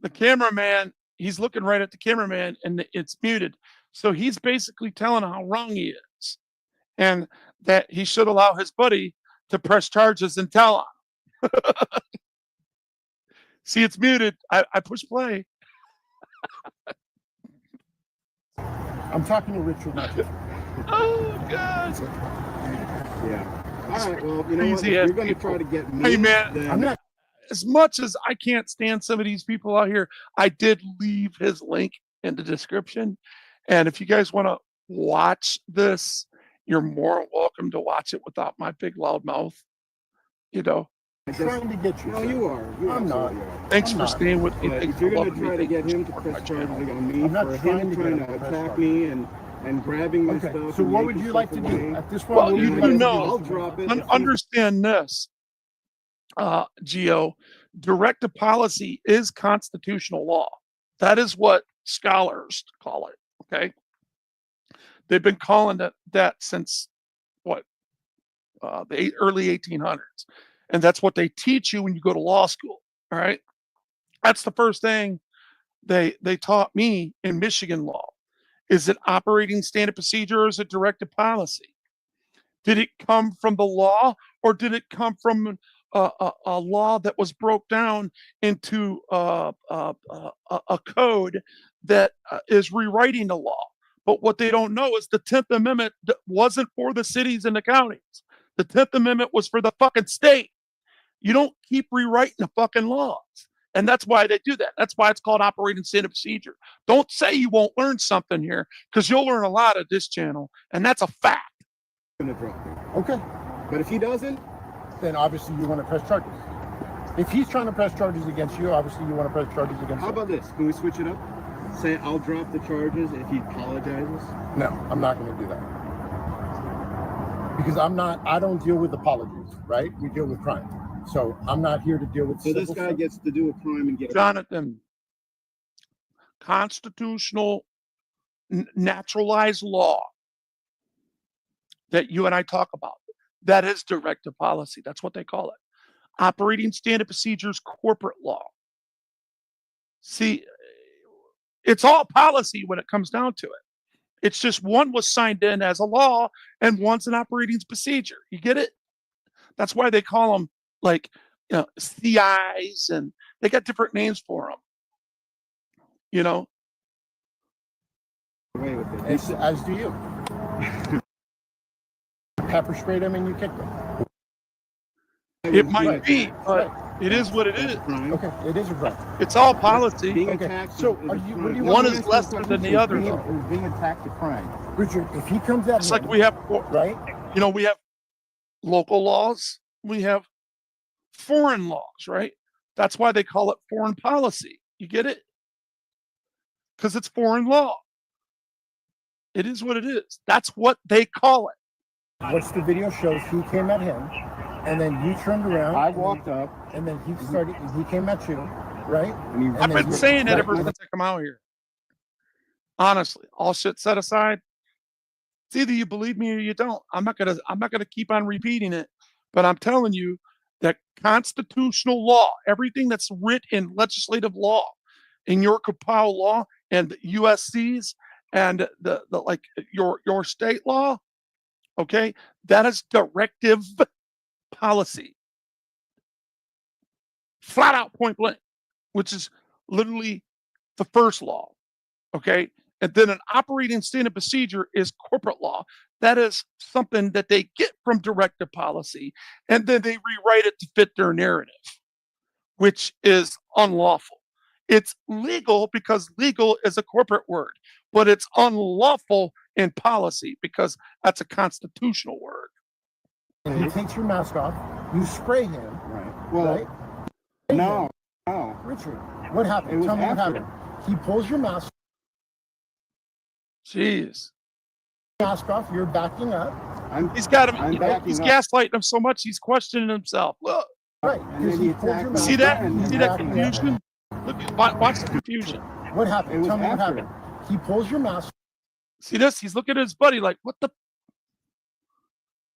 the cameraman, he's looking right at the cameraman and it's muted. So he's basically telling how wrong he is and that he should allow his buddy to press charges and tell on him. See, it's muted. I push play. I'm talking to Richard, not you. Oh, God. Yeah. All right, well, you know what? If you're going to try to get me, hey, man, then... I'm not. As much as I can't stand some of these people out here, I did leave his link in the description. And if you guys want to watch this, you're more welcome to watch it without my big loud mouth. You know, I'm trying to get you. No, you are. I'm not. thanks for staying with me. If you're going to try to get him to press charges on me for him trying to attack me and grabbing my stuff. So what would you like to do at this point? Well, you know, I'll drop it. Understand this, Gio. Directive policy is constitutional law. That is what scholars call it. Okay, they've been calling that since what the early 1800s, and that's what they teach you when you go to law school. All right, that's the first thing they taught me in Michigan law. Is it operating standard procedure or is it directive policy? Did it come from the law or did it come from a law that was broke down into a code that is rewriting the law? But what they don't know is the 10th Amendment wasn't for the cities and the counties. The 10th Amendment was for the fucking state. You don't keep rewriting the fucking laws. And that's why they do that. That's why it's called operating standard procedure. Don't say you won't learn something here, because you'll learn a lot at this channel, and that's a fact. Okay. But if he doesn't, then obviously you want to press charges. If he's trying to press charges against you, obviously you want to press charges against him. How about this? Can we switch it up? Say I'll drop the charges if he apologizes? No, I'm not going to do that. Because I don't deal with apologies, right? We deal with crime. So I'm not here to deal with. So this guy gets to do a crime and get. Jonathan, constitutional, naturalized law that you and I talk about, that is directive policy. That's what they call it. Operating standard procedures, corporate law. See, it's all policy when it comes down to it. It's just one was signed in as a law and one's an operating procedure. You get it? That's why they call them like, you know, CIs, and they got different names for them. You know? As do you. Pepper sprayed him and you kicked him. It might be, but it is what it is. Okay, it is a crime. It's all policy. Being Okay, attacked. so are you, what do you One want is lesser than the other, being, though. being attacked a crime? Richard, if he comes at It's him, like we have, right? you know, we have local laws, we have foreign laws, right? That's why they call it foreign policy. You get it? Because it's foreign law. It is what it is. That's what they call it. What's the video shows he came at him, and then you turned around. I walked up. And then he came at you, right? And I've been saying that ever since I come out here. Honestly, all shit set aside, it's either you believe me or you don't. I'm not gonna keep on repeating it, but I'm telling you that constitutional law, everything that's written in legislative law, in your compiled law and the USC's and the like your state law, okay, that is directive policy, flat out point blank, which is literally the first law. Okay. And then an operating standard procedure is corporate law. That is something that they get from directive policy, and then they rewrite it to fit their narrative, which is unlawful. It's legal because legal is a corporate word, but it's unlawful in policy because that's a constitutional word. He takes your mask off, you spray him, Right. Well, right? no. Richard, what happened? It was Tell me what after. happened. He pulls your mask Jeez. off, you're backing up. He's got him, I'm he's backing up. gaslighting him so much he's questioning himself. Look, Right. And then he attacked me. see that? And See he's that backing up. confusion? Look, watch the confusion. What It happened? was Tell me what after. happened. He pulls your mask. See this? He's looking at his buddy like, what the?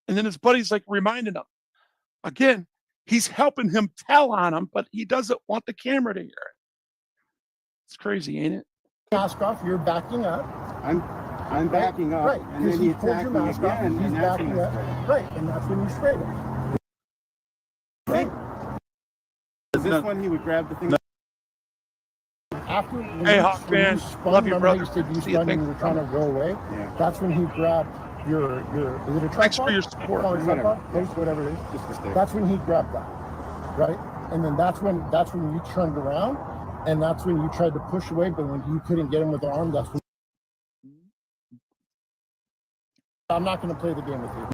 And then his buddy's like reminding him. Again, he's helping him tell on him, but he doesn't want the camera to hear it. It's crazy, ain't it? Mask off, you're backing up. I'm backing up. Right. And then he attacked me mask off, again. he's And that's backing when up. Right. And that's when you sprayed him. Right. Is this when he would grab the thing? After when Hey, you, Hawk when fan, you spun, love you, remember how brother. you said you See you, spun and thanks you were for trying to coming. go away? Yeah. That's when he grabbed your is it a tripod? Thanks for your support. Call it a tripod? Case, whatever it is. Just a stick. That's when he grabbed that. Right? And then that's when you turned around, and that's when you tried to push away, but when you couldn't get him with the arm, that's when I'm not gonna play the game with you.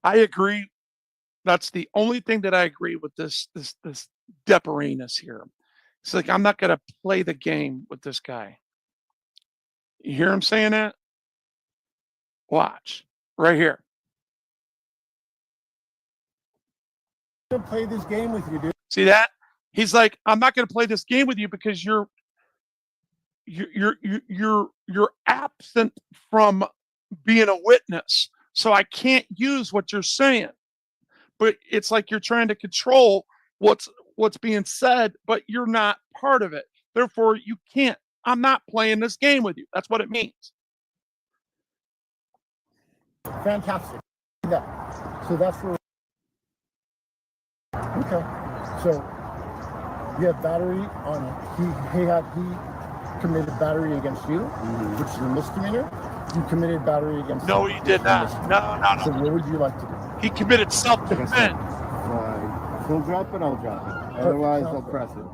I agree. That's the only thing that I agree with this Depperiness here. It's like I'm not gonna play the game with this guy. You hear him saying that? Watch. Right here. I'm gonna play this game with you, dude. See that? He's like, I'm not gonna play this game with you because you're absent from being a witness. So I can't use what you're saying. But it's like you're trying to control what's being said, but you're not part of it. Therefore, you can't. I'm not playing this game with you. That's what it means. Fantastic. Yeah. So that's where. Okay. So you have battery on. He committed battery against you, which is a misdemeanor. You committed battery against. No, him, he did not. No. So what would you like to do? He committed self-defense. He'll drop it, I'll drop it. Otherwise, I'll press it.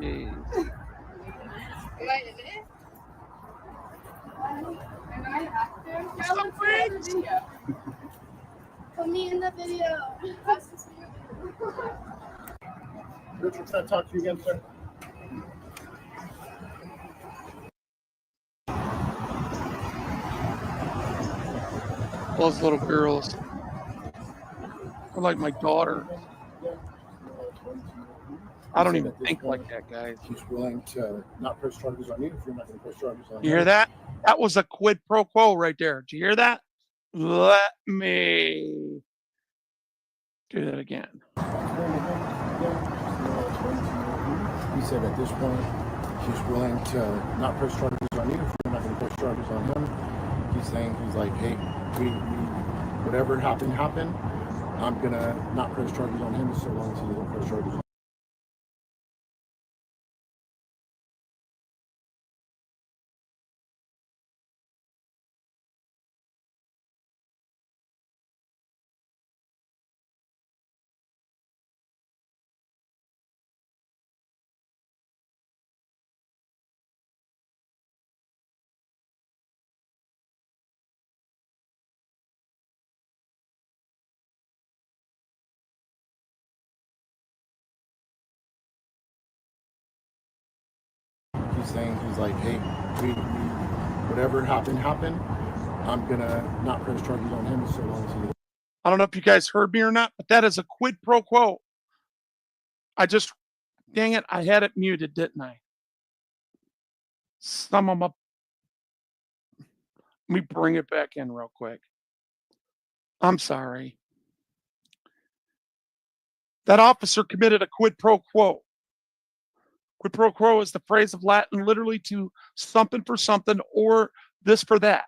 Jeez. Put me in the video. Richard, can I talk to you again, sir? Those little girls are like my daughter. I don't even think like that, guys. He's willing to not press charges on you if you're not going to press charges on him. You hear that? That was a quid pro quo right there. Did you hear that? Let me do that again. He said at this point, he's willing to not press charges on you if you're not going to press charges on him. He's saying, he's like, hey, we whatever happened. I'm going to not press charges on him so long as he doesn't press charges on saying, he's like, hey, whatever happened. I'm gonna not press charges on him so long as he. I don't know if you guys heard me or not, but that is a quid pro quo. Dang it, I had it muted, didn't I? Sum them up. Let me bring it back in real quick. I'm sorry. That officer committed a quid pro quo. Quid pro quo is the phrase of Latin literally to something for something or this for that.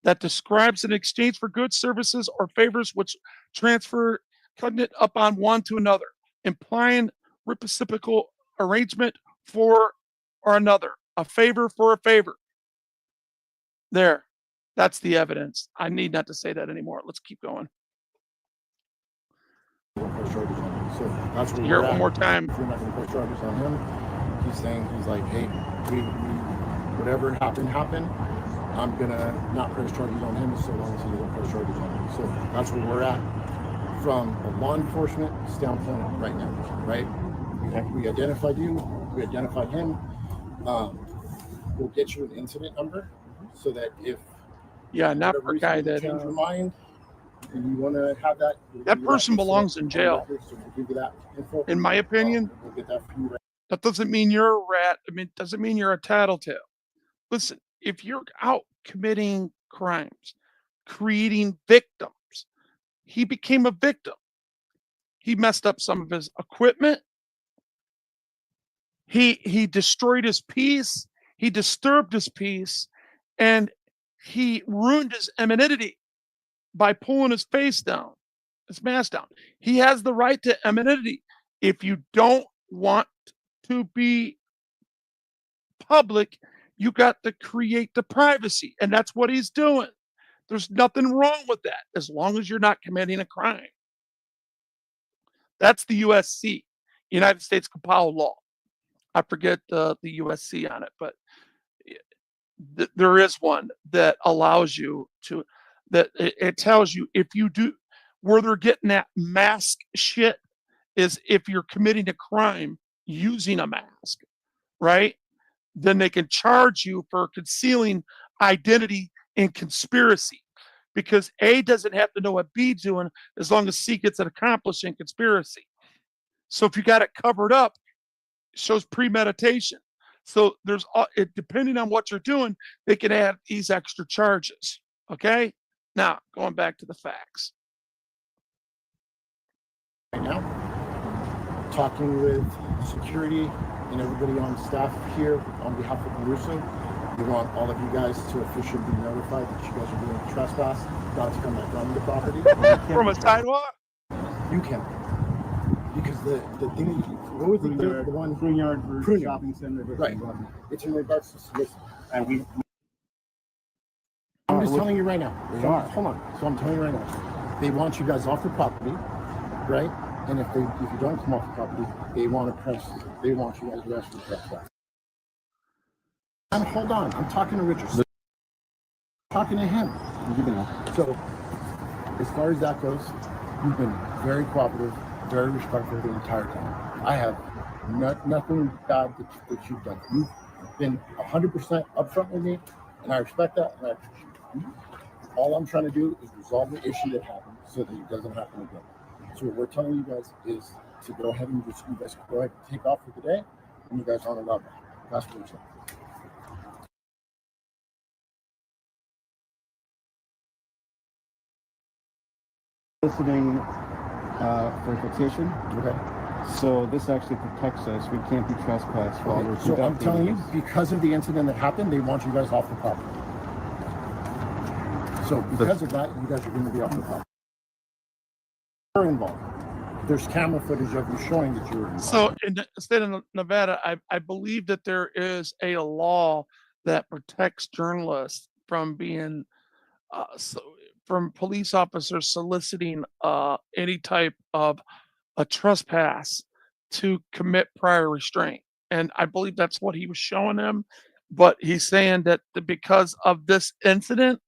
That describes an exchange for goods, services, or favors which transfer cognate upon one to another, implying reciprocal arrangement for or another, a favor for a favor. There, that's the evidence. I need not to say that anymore. Let's keep going. So that's where Hear we're it one at. more time. If you're not going to press charges on him, he's saying, he's like, hey, whatever happened. I'm gonna not press charges on him so long as he doesn't press charges on me. So that's where we're at from a law enforcement standpoint right now, right? We identified you, we identified him. We'll get you an incident number so that if Not for a guy you that change your mind and you want to have that, that person belongs in jail. So we'll give you that info. In my opinion, we'll get that for you. Right. that doesn't mean you're a rat. I mean, it doesn't mean you're a tattletale. Listen, if you're out committing crimes, creating victims, he became a victim. He messed up some of his equipment. He destroyed his peace. He disturbed his peace, and he ruined his anonymity by pulling his face down, his mask down. He has the right to anonymity. If you don't want to be public, you got to create the privacy, and that's what he's doing. There's nothing wrong with that as long as you're not committing a crime. That's the USC, United States Compiled Law. I forget the USC on it, but there is one that allows you to, that it tells you if you do, where they're getting that mask shit is if you're committing a crime using a mask, right? Then they can charge you for concealing identity and conspiracy, because A doesn't have to know what B's doing as long as C gets it accomplished in conspiracy. So if you got it covered up, it shows premeditation. So there's depending on what you're doing, they can add these extra charges. Okay. Now going back to the facts. Right now, talking with security and everybody on staff here on behalf of Caruso, we want all of you guys to officially be notified that you guys are doing trespass, not to come back on the property. From a sidewalk? You can. Because the thing, what was the one? Prune yard for Prune shopping center. Right. It's in regards to soliciting. And we I'm just telling you right now. We are. Hold on. So I'm telling you right now. They want you guys off the property, right? And if you don't come off the property, they want you guys arrested for trespass. Hold on. I'm talking to Richard. I'm talking to him. So as far as that goes, you've been very cooperative, very respectful the entire time. I have nothing bad that you've done. You've been 100% upfront with me, and I respect that, and I appreciate it. All I'm trying to do is resolve the issue that happened so that it doesn't happen again. So what we're telling you guys is to go ahead and just, you guys go ahead and take off for the day, and you guys aren't allowed back. That's what we're saying. soliciting for fixation. Okay. So this actually protects us. We can't be trespassed while we're So I'm conducting telling you, this. because of the incident that happened, they want you guys off the property. So because of that, you guys are going to be off the property. You're involved. There's camera footage of you showing that you're involved. So in the state of Nevada, I believe that there is a law that protects journalists from being from police officers soliciting any type of a trespass to commit prior restraint. And I believe that's what he was showing them. But he's saying that because of this incident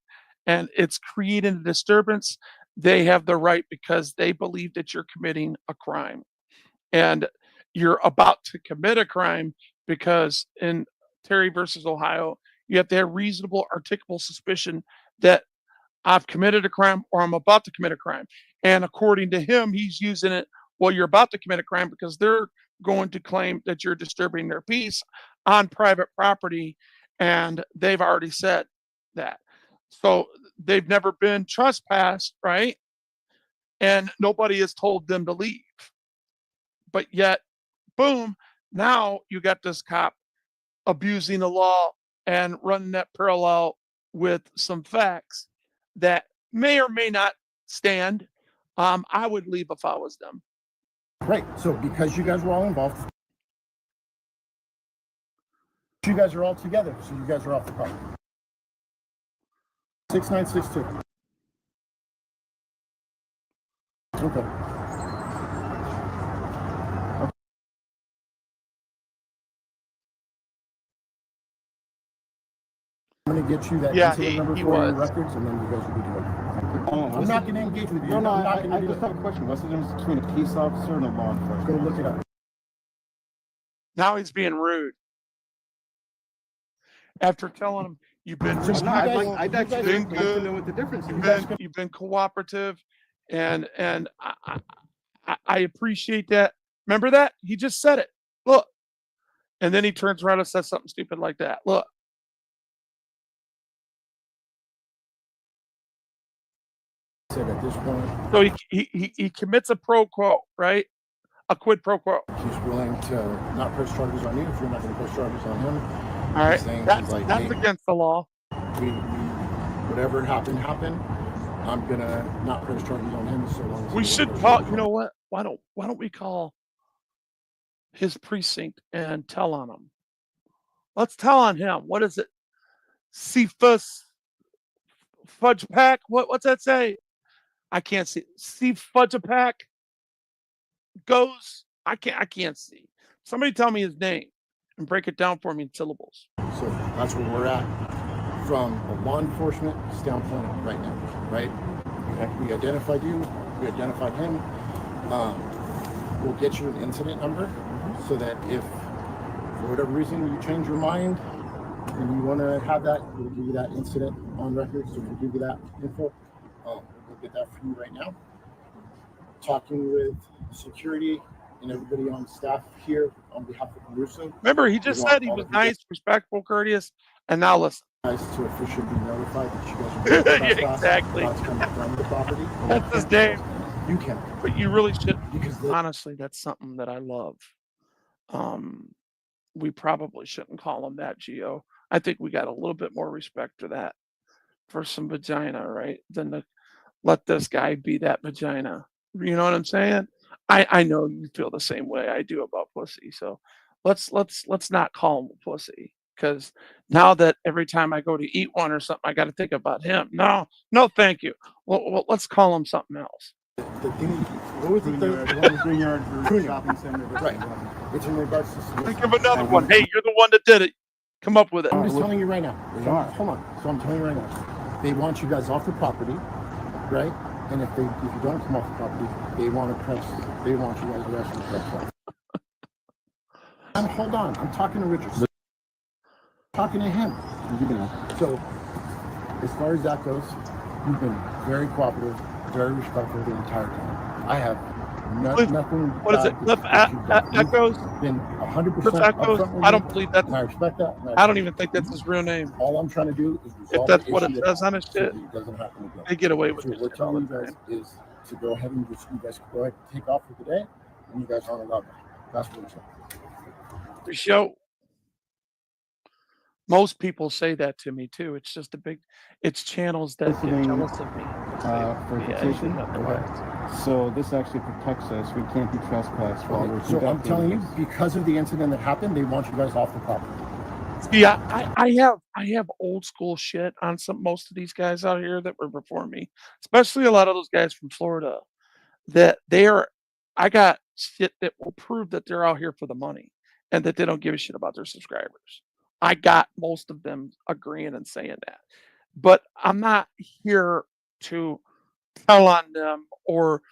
and it's creating a disturbance, they have the right because they believe that you're committing a crime. And you're about to commit a crime because in Terry versus Ohio, you have to have reasonable articulable suspicion that I've committed a crime or I'm about to commit a crime. And according to him, he's using it, well, you're about to commit a crime because they're going to claim that you're disturbing their peace on private property. And they've already said that. So they've never been trespassed, right? And nobody has told them to leave. But yet, boom, now you got this cop abusing the law and running that parallel with some facts that may or may not stand. I would leave if I was them. Right. So because you guys were all involved, you guys are all together. So you guys are off the property. 6962. Okay. I'm going to get you that incident number for your records, and then you guys will be doing it. I'm not going to engage with you. No, I just have a question. What's the difference between a peace officer and a law enforcement? Go look it up. Now he's being rude. After telling him you've been I'd actually been like to good, know what the difference is. you've been cooperative, and I appreciate that. Remember that? He just said it. Look. And then he turns around and says something stupid like that. Look. At this point, so he commits a pro quo, right? A quid pro quo. He's willing to not press charges on you if you're not going to press charges on him. All right, that's hey, against the law. Whatever happened. I'm gonna not press charges on him so long as we should call. You know what? Why don't we call his precinct and tell on him? Let's tell on him. What is it? Cephas Fudge Pack? What's that say? I can't see. See Fudge Pack goes. I can't see. Somebody tell me his name and break it down for me in syllables. So that's where we're at from a law enforcement standpoint right now, right? We identified you. We identified him. We'll get you an incident number so that if for whatever reason you change your mind and you want to have that, we'll give you that incident on record. So we'll give you that info. We'll get that for you right now. Talking with security and everybody on staff here on behalf of Caruso. Remember, he just said he was nice, respectful, courteous, and now listen. Guys to officially be notified that you guys are yeah, exactly. coming from the property. That's his name. You can. But you really should. Because honestly, that's something that I love. We probably shouldn't call him that, Gio. I think we got a little bit more respect for that, for some vagina, right? Than to let this guy be that vagina. You know what I'm saying? I know you feel the same way I do about pussy. So let's not call him a pussy, because now that every time I go to eat one or something, I got to think about him. No, thank you. Well, let's call him something else. The thing, what was the Greenyard shopping center. Right. It's in regards to. Think of another one. Hey, you're the one that did it. Come up with it. I'm just telling you right now. Hold on. So I'm telling you right now. They want you guys off the property, right? And if you don't come off the property, they want you guys arrested for press. Hold on. I'm talking to Richard. Talking to him. So as far as that goes, you've been very cooperative, very respectful the entire time. I have nothing. What is it? Cliff Echoes? Been 100%. Cliff Echoes? I don't believe that. And I respect that. I don't even think that's his real name. All I'm trying to do is if that's what it says on his shit, it doesn't happen again. They get away with So it. what telling you guys is to go ahead and you guys go ahead and take off for the day, and you guys aren't allowed back. That's what I'm saying. The show. Most people say that to me too. It's just it's channels that get jealous of me. For petition. So this actually protects us. We can't be trespassed while we're So I'm telling you, because of the incident that happened, they want you guys off the property. Yeah, I have old school shit on most of these guys out here that were before me, especially a lot of those guys from Florida. That I got shit that will prove that they're out here for the money and that they don't give a shit about their subscribers. I got most of them agreeing and saying that, but I'm not here to tell on them or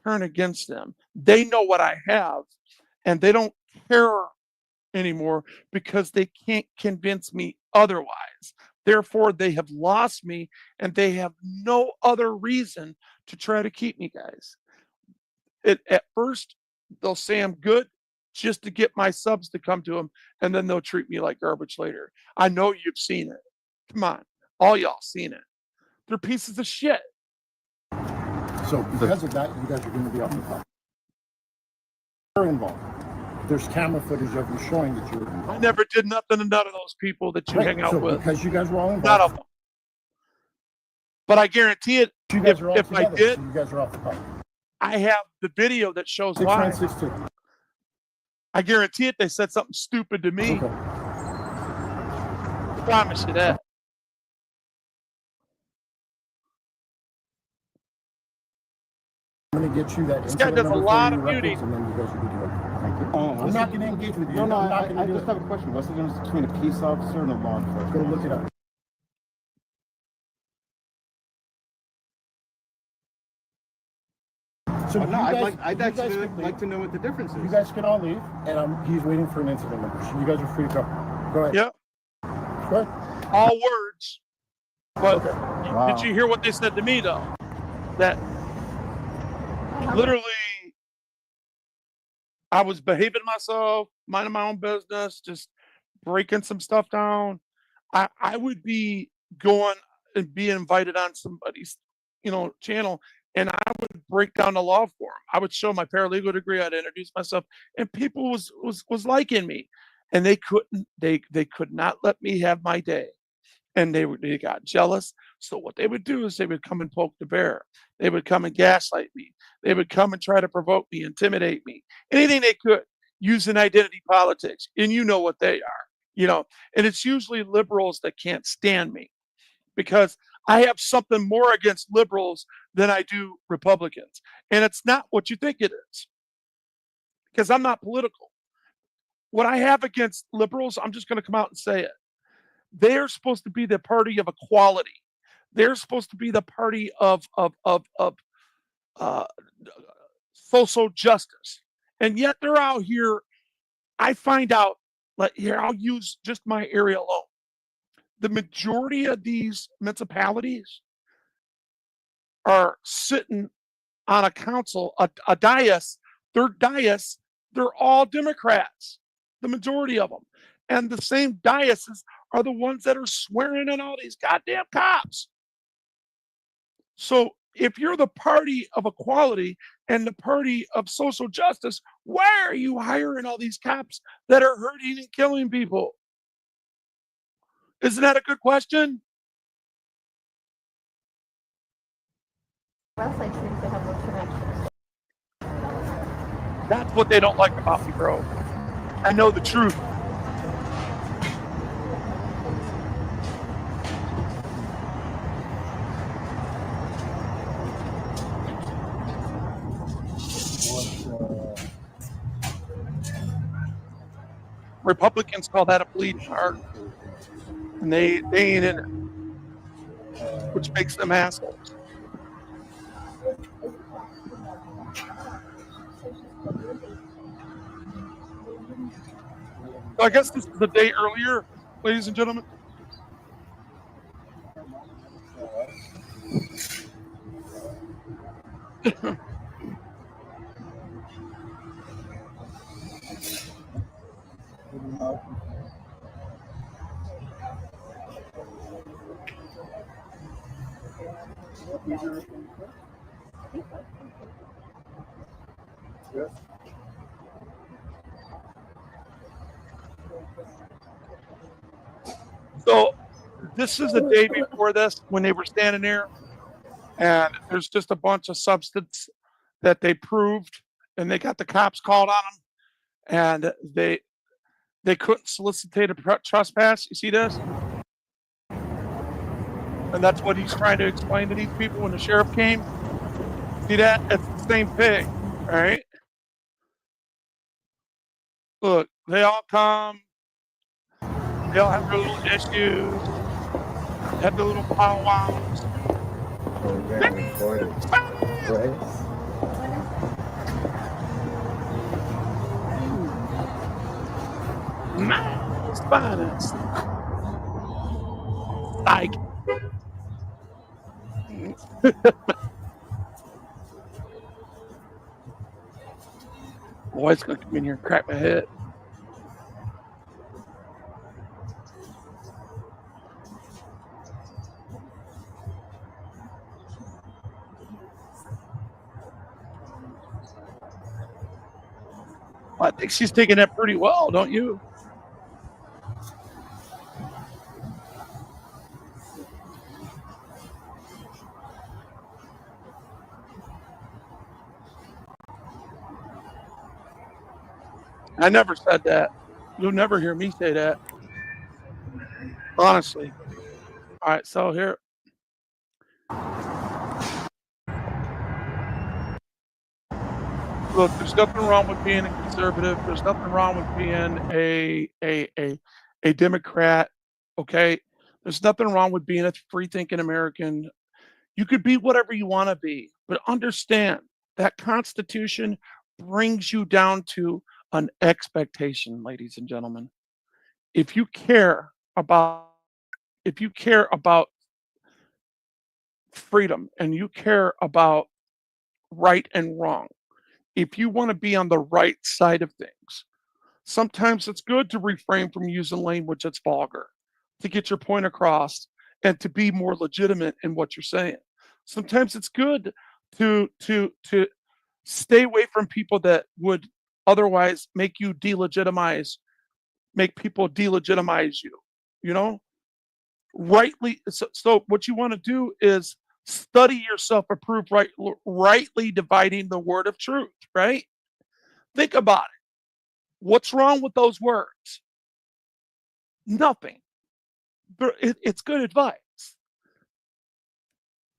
turn against them. They know what I have, and they don't care anymore because they can't convince me otherwise. Therefore, they have lost me and they have no other reason to try to keep me, guys. At first, they'll say I'm good just to get my subs to come to them, and then they'll treat me like garbage later. I know you've seen it. Come on, all y'all seen it. They're pieces of shit. So because of that, you guys are going to be off the clock. You're involved. There's camera footage of you showing that you're involved. I never did nothing to none of those people that you hang out so with. Because you guys were all involved. None of them. But I guarantee it, You guys are all if I together, did, so you guys are off the clock. I have the video that shows why. 6962. I guarantee it, they said something stupid to me. Okay. I promise you that. I'm going to get you that. This guy does a lot of beauty. And then you guys will be good. Thank you. I'm I'm not going to engage with you. No, I'm not going I to do just it. have a question. What's the difference between a peace officer and a law enforcement? Go look it up. So No, you guys, I'd you guys actually can like leave. to know what the difference is. You guys can all leave, and he's waiting for an incident number. So you guys are free to go. Go ahead. Yep. Go ahead. All words. But Wow. did you hear what they said to me, though? That literally I was behaving myself, minding my own business, just breaking some stuff down. I would be going and be invited on somebody's, channel, and I would break down the law for them. I would show my paralegal degree. I'd introduce myself, and people was liking me, and they couldn't. They could not let me have my day, and they got jealous. So what they would do is they would come and poke the bear. They would come and gaslight me. They would come and try to provoke me, intimidate me, anything they could, using identity politics. And you know what they are, and it's usually liberals that can't stand me because I have something more against liberals than I do Republicans. And it's not what you think it is because I'm not political. What I have against liberals, I'm just going to come out and say it. They're supposed to be the party of equality. They're supposed to be the party of uh, social justice. And yet they're out here. I find out, like here, I'll use just my area alone. The majority of these municipalities are sitting on a council, a dais. They're all Democrats, the majority of them. And the same dioceses are the ones that are swearing in all these goddamn cops. So if you're the party of equality and the party of social justice, why are you hiring all these cops that are hurting and killing people? Isn't that a good question? That's what they don't like about me, bro. I know the truth. Republicans call that a bleeding heart. And they ain't in it, which makes them assholes. So I guess this is the day earlier, ladies and gentlemen. So this is the day before this when they were standing there, and there's just a bunch of substance that they proved, and they got the cops called on them, and they couldn't solicitate a trespass. You see this? And that's what he's trying to explain to these people when the sheriff came. See that? It's the same thing, all right? Look, they all come. They all have their little issues. Have their little powwows. Nice finest. Like. My wife's gonna come in here and crack my head. I think she's taking that pretty well, don't you? I never said that. You'll never hear me say that, honestly. All right, so here, look, there's nothing wrong with being a conservative. There's nothing wrong with being a Democrat. Okay, there's nothing wrong with being a free thinking American. You could be whatever you want to be, but understand that Constitution brings you down to an expectation, ladies and gentlemen. If you care about if you care about freedom and you care about right and wrong, if you want to be on the right side of things, sometimes it's good to refrain from using language that's vulgar to get your point across and to be more legitimate in what you're saying. Sometimes it's good to stay away from people that would otherwise make people delegitimize you. You know, so what you want to do is study yourself, approve rightly dividing the word of truth. Right? Think about it. What's wrong with those words? Nothing. But it's good advice.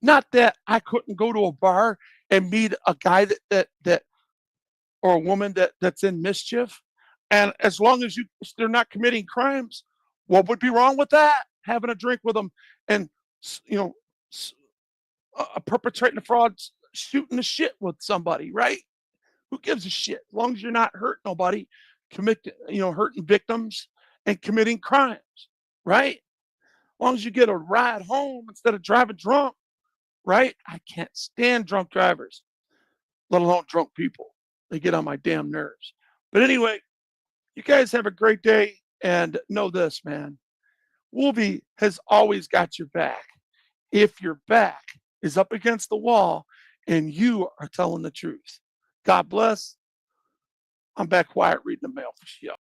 Not that I couldn't go to a bar and meet a guy that or a woman that's in mischief, and as long as they're not committing crimes, what would be wrong with that? Having a drink with them and you know perpetrating a fraud, shooting the shit with somebody, right? Who gives a shit? As long as you're not hurting nobody, hurting victims and committing crimes, right? As long as you get a ride home instead of driving drunk, right? I can't stand drunk drivers, let alone drunk people. They get on my damn nerves. But anyway, you guys have a great day and know this, man. Wolvie has always got your back if your back is up against the wall and you are telling the truth. God bless. I'm back quiet reading the mail for you.